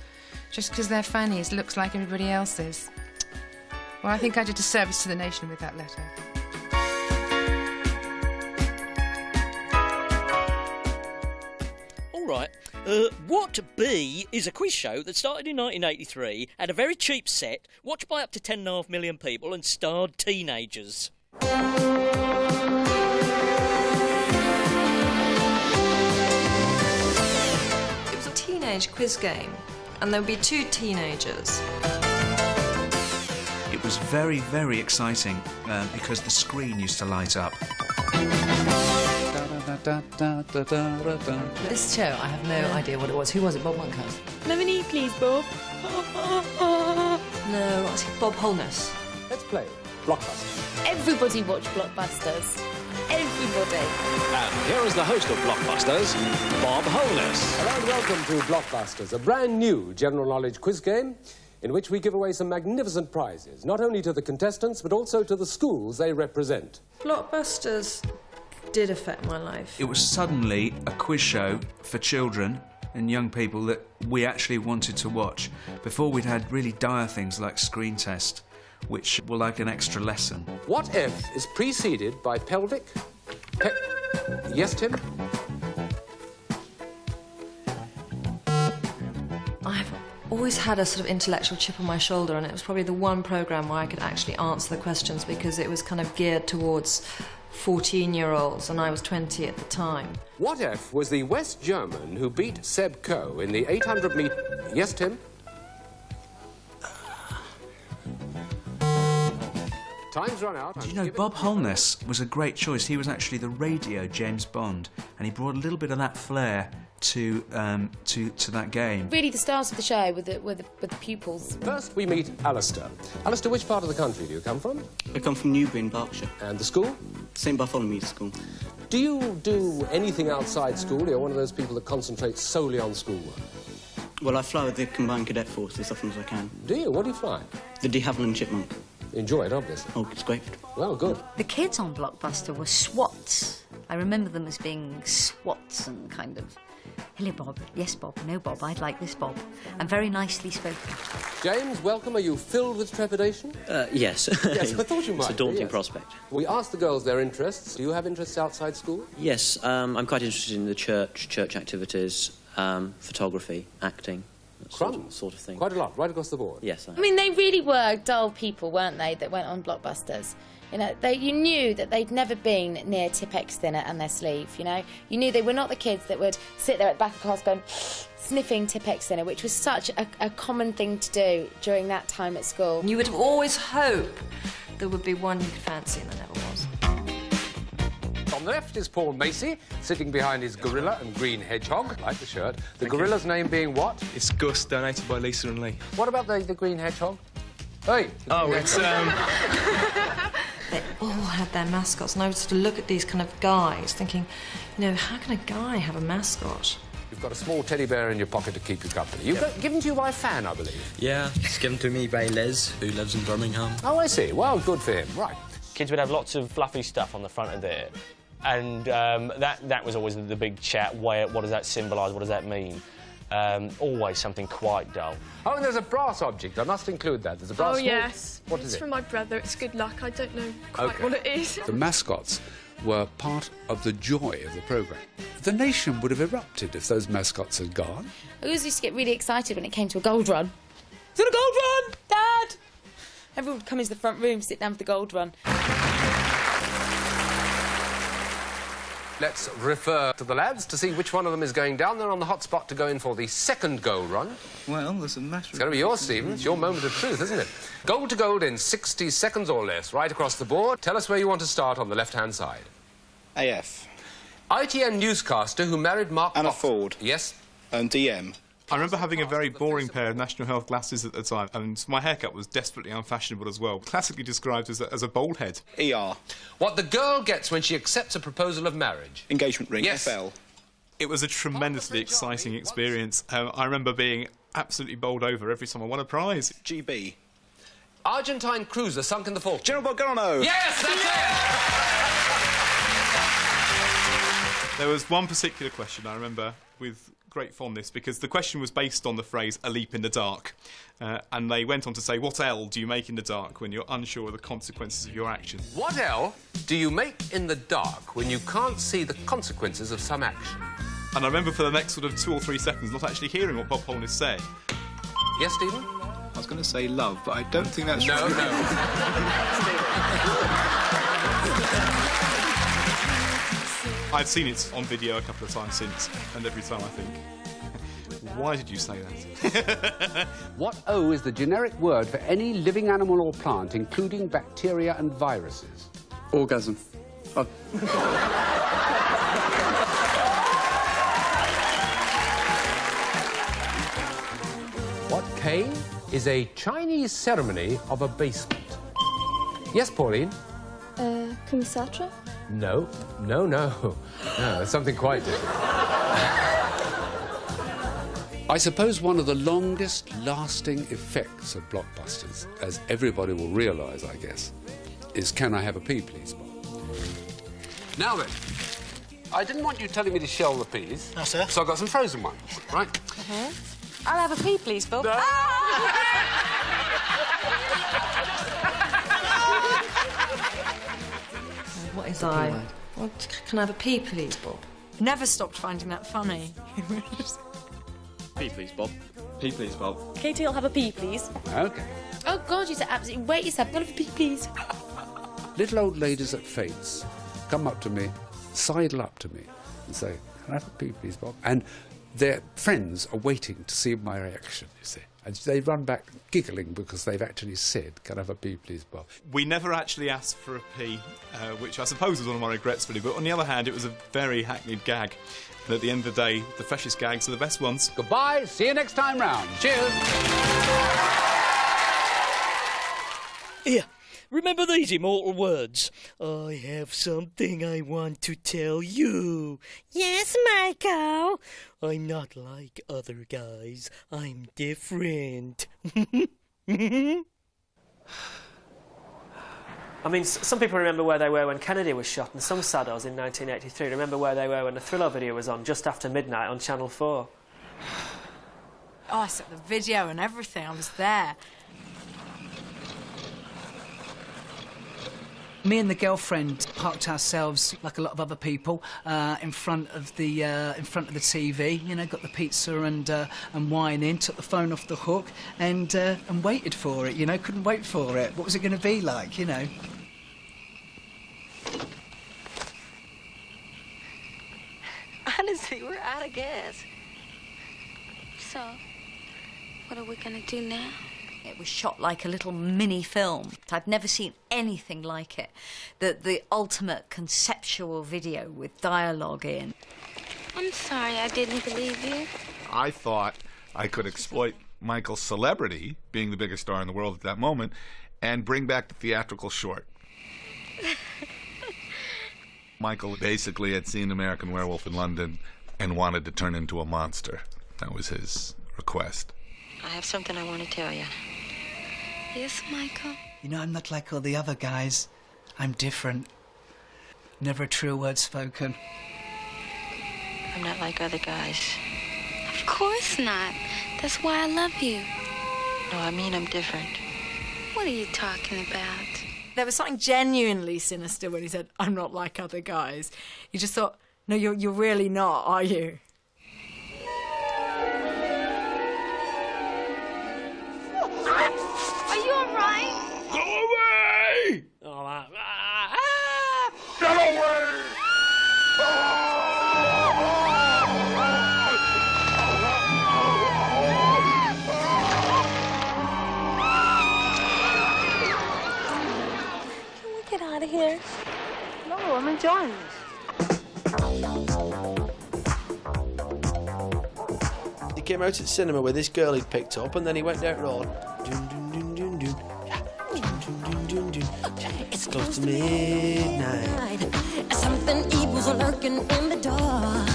S4: just because their fannies looks like everybody else's? Well, I think I did a disservice to the nation with that letter.
S1: All right. What B is a quiz show that started in 1983, had a very cheap set, watched by up to 10.5 million people, and starred teenagers.
S11: It was a teenage quiz game, and there would be 2 teenagers.
S6: It was very, very exciting because the screen used to light up.
S7: This show, I have no idea what it was. Who was it? Bob Monkhouse?
S5: Lemonade, please, Bob.
S7: No, what's it? Bob Holness.
S14: Let's play Blockbusters.
S5: Everybody watched Blockbusters. Everybody.
S14: And here is the host of Blockbusters, Bob Holness.
S15: Hello and welcome to Blockbusters, a brand new general knowledge quiz game in which we give away some magnificent prizes, not only to the contestants, but also to the schools they represent.
S11: Blockbusters did affect my life.
S6: It was suddenly a quiz show for children and young people that we actually wanted to watch. Before, we'd had really dire things like Screen Test, which were like an extra lesson.
S15: What F is preceded by pelvic? Yes, Tim?
S11: I've always had a sort of intellectual chip on my shoulder, and it was probably the one programme where I could actually answer the questions because it was kind of geared towards 14-year-olds, and I was 20 at the time.
S15: What F was the West German who beat Seb Coe in the 800-metre... Yes, Tim? Time's run out.
S6: Do you know, Bob Holness was a great choice. He was actually the radio James Bond, and he brought a little bit of that flair to that game.
S5: Really, the stars of the show were the pupils.
S15: First, we meet Alistair. Alistair, which part of the country do you come from?
S16: I come from Newbury in Berkshire.
S15: And the school?
S16: St Bartholomew School.
S15: Do you do anything outside school? You're one of those people that concentrates solely on schoolwork.
S16: Well, I fly with the Combined Cadet Force as often as I can.
S15: Do you? What do you fly?
S16: The de Havilland Chipmunk.
S15: Enjoy it, obviously.
S16: Oh, it's great.
S15: Well, good.
S12: The kids on Blockbuster were SWATs. I remember them as being SWATs and kind of, hello Bob, yes Bob, no Bob, I'd like this Bob, and very nicely spoken.
S15: James, welcome. Are you filled with trepidation?
S9: Yes.
S15: Yes, I thought you might.
S9: It's a daunting
S15: yes.
S9: prospect.
S15: We asked the girls their interests. Do you have interests outside school?
S9: Yes, I'm quite interested in the church activities, photography, acting, that sort of thing.
S15: Quite a lot, right across the board.
S9: Yes.
S5: I mean, they really were dull people, weren't they, that went on Blockbusters? You know, you knew that they'd never been near Tipp-Ex dinner and their sleeve, you know? You knew they were not the kids that would sit there at the back of the class going, sniffing Tipp-Ex dinner, which was such a common thing to do during that time at school.
S11: You would always hope there would be one you could fancy, and there never was.
S15: On the left is Paul Macy, sitting behind his gorilla and green hedgehog. I like the shirt. The gorilla's name being what?
S10: It's Gus, donated by Lisa and Lee.
S15: What about the green hedgehog? Hey!
S10: Oh, it's,
S11: They all had their mascots, and I would sort of look at these kind of guys thinking, you know, how can a guy have a mascot?
S15: You've got a small teddy bear in your pocket to keep you company. Given to you by a fan, I believe.
S10: Yeah, it's given to me by Les, who lives in Birmingham.
S15: Oh, I see. Well, good for him. Right.
S25: Kids would have lots of fluffy stuff on the front of there, and that was always the big chat. What does that symbolise? What does that mean? Always something quite dull.
S15: Oh, and there's a brass object. I must include that. There's a brass...
S18: Oh, yes.
S15: What is
S18: it's
S15: it?
S18: from my brother. It's good luck. I don't know quite what it is.
S6: The mascots were part of the joy of the programme. The nation would have erupted if those mascots had gone.
S5: I always used to get really excited when it came to a gold run. Is it a gold run, Dad? Everyone would come into the front room, sit down for the gold run.
S15: Let's refer to the lads to see which one of them is going down. They're on the hot spot to go in for the second gold run.
S10: Well, there's a matter.
S15: It's going to be yours, Stephen. It's your moment of truth, isn't it? Gold to gold in 60 seconds or less, right across the board. Tell us where you want to start on the left-hand side.
S19: AF.
S15: ITN newscaster who married Mark
S19: Anna
S15: Fox.
S19: Ford.
S15: Yes.
S19: And DM.
S20: I remember having a very boring pair of National Health glasses at the time, and my haircut was desperately unfashionable as well. Classically described as a bald head.
S19: ER.
S15: What the girl gets when she accepts a proposal of marriage.
S19: Engagement ring.
S15: Yes.
S19: FL.
S20: It was a tremendously exciting experience. I remember being absolutely bowled over every time I won a prize.
S19: GB.
S15: Argentine cruiser sunk in the Falklands.
S19: General Belgrano.
S15: Yes, that's it!
S20: There was one particular question I remember with great fondness, because the question was based on the phrase "a leap in the dark," and they went on to say, what L do you make in the dark when you're unsure of the consequences of your actions?
S15: What L do you make in the dark when you can't see the consequences of some action?
S20: And I remember for the next sort of 2 or 3 seconds not actually hearing what Bob Holness said.
S15: Yes, Stephen?
S19: I was going to say love, but I don't think that's
S15: no,
S19: true.
S15: No.
S20: I've seen it on video a couple of times since, and every time I think, why did you say that?
S21: What O is the generic word for any living animal or plant, including bacteria and viruses?
S19: Orgasm. Oh.
S15: What K is a Chinese ceremony of abasement? Yes, Pauline?
S23: Kumisatra?
S15: No, no, no. No, it's something quite different.
S6: I suppose one of the longest lasting effects of blockbusters, as everybody will realise, I guess, is Can I Have a Pea, Please, Bob? Now then, I didn't want you telling me to shell the peas.
S19: No, sir.
S6: So I got some frozen ones, right?
S23: I'll have a pea, please, Bob.
S6: No.
S11: What is I? Well, can I have a pea, please, Bob?
S23: Never stopped finding that funny.
S10: Pea, please, Bob. Pea, please, Bob.
S23: Katie, I'll have a pea, please.
S6: OK.
S5: Oh, God, you said absolutely... Wait yourself. Got a pea, please.
S6: Little old ladies at fetes come up to me, sidle up to me and say, Can I have a pea, please, Bob? And their friends are waiting to see my reaction, you see. And they run back giggling because they've actually said, Can I have a pea, please, Bob?
S20: We never actually asked for a pea, which I suppose was one of my regrets, really. But on the other hand, it was a very hackneyed gag. And at the end of the day, the freshest gags are the best ones.
S21: Goodbye. See you next time round. Cheers.
S1: Here, Remember these immortal words? I have something I want to tell you. Yes, Michael. I'm not like other guys. I'm different.
S3: I mean, some people remember where they were when Kennedy was shot, and some saddos in 1983 remember where they were when the Thriller video was on just after midnight on Channel 4.
S23: Oh, I saw the video and everything. I was there.
S8: Me and the girlfriend parked ourselves, like a lot of other people, in front of the TV. You know, got the pizza and wine in, took the phone off the hook, and waited for it. You know, couldn't wait for it. What was it going to be like? You know.
S17: Honestly, we're out of gas. So, what are we gonna do now?
S12: It was shot like a little mini film. I've never seen anything like it. The ultimate conceptual video with dialogue in.
S17: I'm sorry I didn't believe you.
S22: I thought I could exploit Michael's celebrity, being the biggest star in the world at that moment, and bring back the theatrical short. Michael basically had seen American Werewolf in London and wanted to turn into a monster. That was his request.
S17: I have something I want to tell you. Yes, Michael?
S8: You know, I'm not like all the other guys. I'm different. Never a true word spoken.
S17: I'm not like other guys. Of course not. That's why I love you. No, I mean I'm different. What are you talking about?
S23: There was something genuinely sinister when he said, I'm not like other guys. You just thought, no, you're really not, are you?
S17: Are you all right?
S22: Go away!
S1: Oh,
S22: Get away!
S17: Can we get out of here? No, I'm enjoying this.
S24: He came out at cinema with this girl he'd picked up, and then he went down the road. Dun, dun, dun, dun, dun. Yeah. Dun, dun, dun, dun, dun. It's close to midnight.
S17: Something evil's lurking in the dark.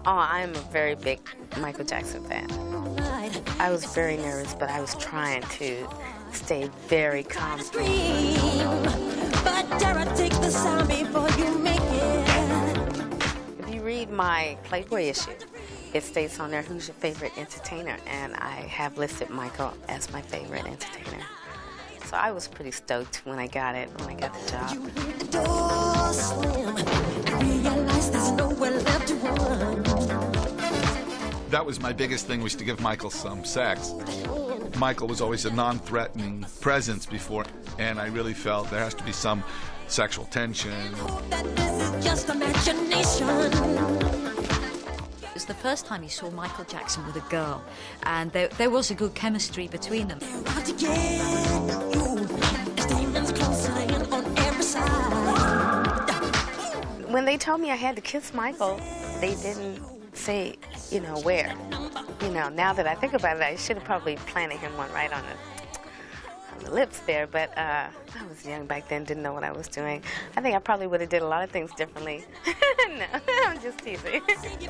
S5: Oh, I'm a very big Michael Jackson fan. I was very nervous, but I was trying to stay very calm.
S17: But dare I take the sound before you make it?
S5: If you read my Playboy issue, it states on there who's your favorite entertainer, and I have listed Michael as my favorite entertainer. So I was pretty stoked when I got it, when I got the job.
S22: That was my biggest thing, was to give Michael some sex. Michael was always a non-threatening presence before, and I really felt there has to be some sexual tension.
S17: Just imagination.
S12: It was the first time you saw Michael Jackson with a girl, and there was a good chemistry between them.
S5: When they told me I had to kiss Michael, they didn't say, you know, where. You know, now that I think about it, I should have probably planted him one right on the lips there, but I was young back then, didn't know what I was doing. I think I probably would have did a lot of things differently. No, I'm just teasing.
S8: He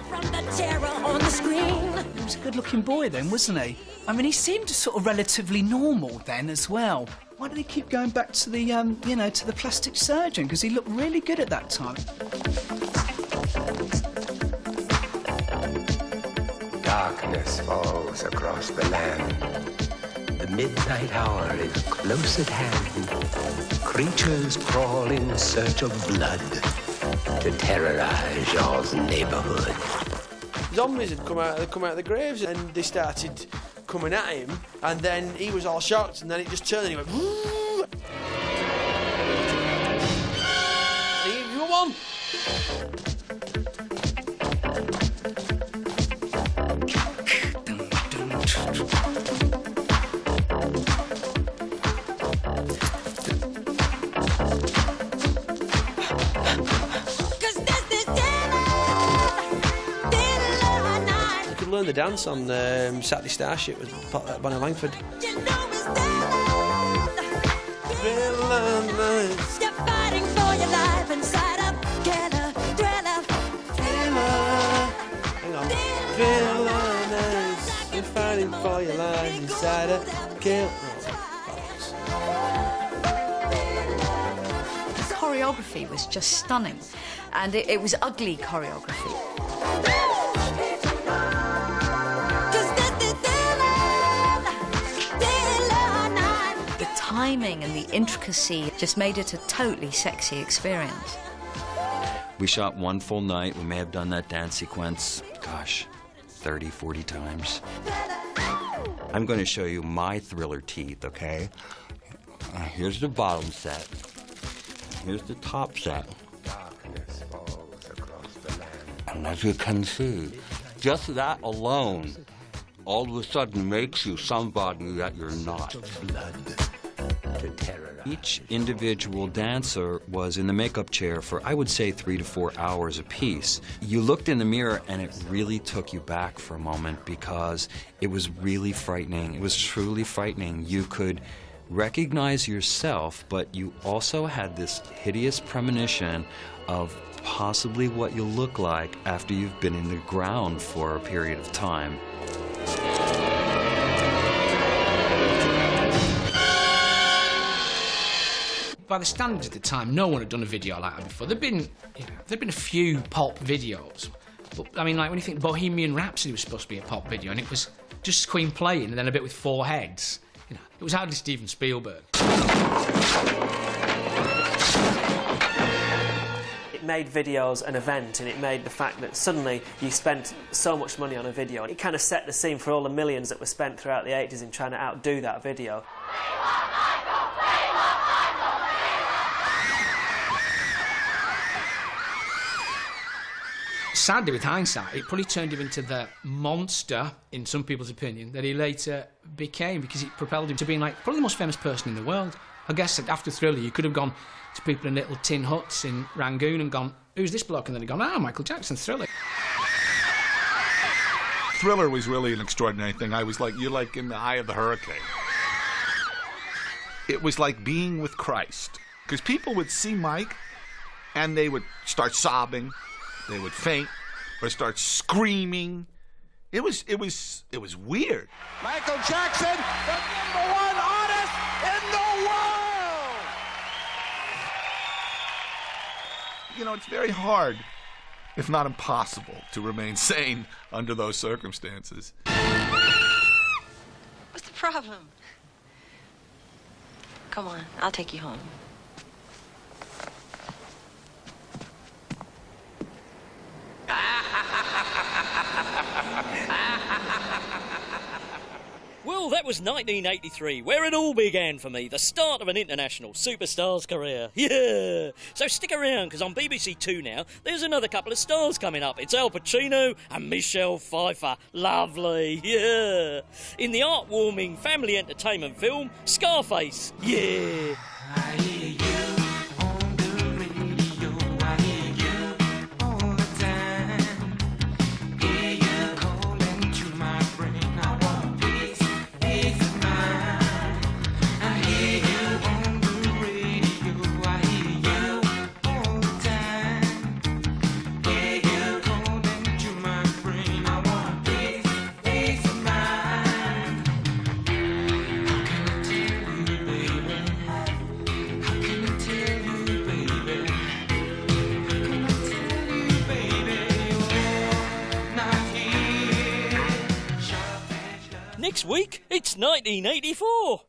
S8: was a good-looking boy then, wasn't he? I mean, he seemed sort of relatively normal then as well. Why did he keep going back to the, you know, to the plastic surgeon? Because he looked really good at that time.
S26: Darkness falls across the land. The midnight hour is close at hand. Creatures crawl in search of blood to terrorize y'all's neighborhood.
S24: Zombies had come out of the graves, and they started coming at him, and then he was all shocked, and then it just turned and he went, woo! You won! Learn the dance on Saturday Starship with Bonnie Langford. villainous.
S2: You're fighting for your life inside a killer, thriller.
S24: Hang on. Villainous. You're fighting for your life inside a killer.
S12: The choreography was just stunning, and it was ugly choreography. The timing and the intricacy just made it a totally sexy experience.
S4: We shot one full night. We may have done that dance sequence, gosh, 30, 40 times. I'm going to show you my thriller teeth, okay? Here's the bottom set. Here's the top set. And as you can see, just that alone all of a sudden makes you somebody that you're not. Each individual dancer was in the makeup chair for, I would say, 3 to 4 hours apiece. You looked in the mirror and it really took you back for a moment because it was really frightening. It was truly frightening. You could recognize yourself, but you also had this hideous premonition of possibly what you'll look like after you've been in the ground for a period of time.
S7: By the standards at the time, no one had done a video like that before. There'd been a few pop videos, but I mean, like when you think Bohemian Rhapsody was supposed to be a pop video, and it was just Queen playing, and then a bit with 4 heads. You know, it was hardly Steven Spielberg.
S3: It made videos an event, and it made the fact that suddenly you spent so much money on a video. It kind of set the scene for all the millions that were spent throughout the 80s in trying to outdo that video.
S7: Sadly, with hindsight, it probably turned him into the monster, in some people's opinion, that he later became, because it propelled him to being, like, probably the most famous person in the world. I guess that after Thriller, you could have gone to people in little tin huts in Rangoon and gone, who's this bloke? And then gone, Michael Jackson, Thriller.
S22: Thriller was really an extraordinary thing. I was like, you're like in the eye of the hurricane. It was like being with Christ. Because people would see Mike, and they would start sobbing. They would faint or start screaming. It was weird.
S2: Michael Jackson, the #1 artist in the world!
S22: You know, it's very hard, if not impossible, to remain sane under those circumstances.
S17: What's the problem? Come on, I'll take you home.
S1: Well, that was 1983, where it all began for me, the start of an international superstar's career. Yeah! So stick around, because on BBC Two now, there's another couple of stars coming up. It's Al Pacino and Michelle Pfeiffer. Lovely, yeah! In the heartwarming family entertainment film, Scarface. Yeah! I hear you. Next week, it's 1984.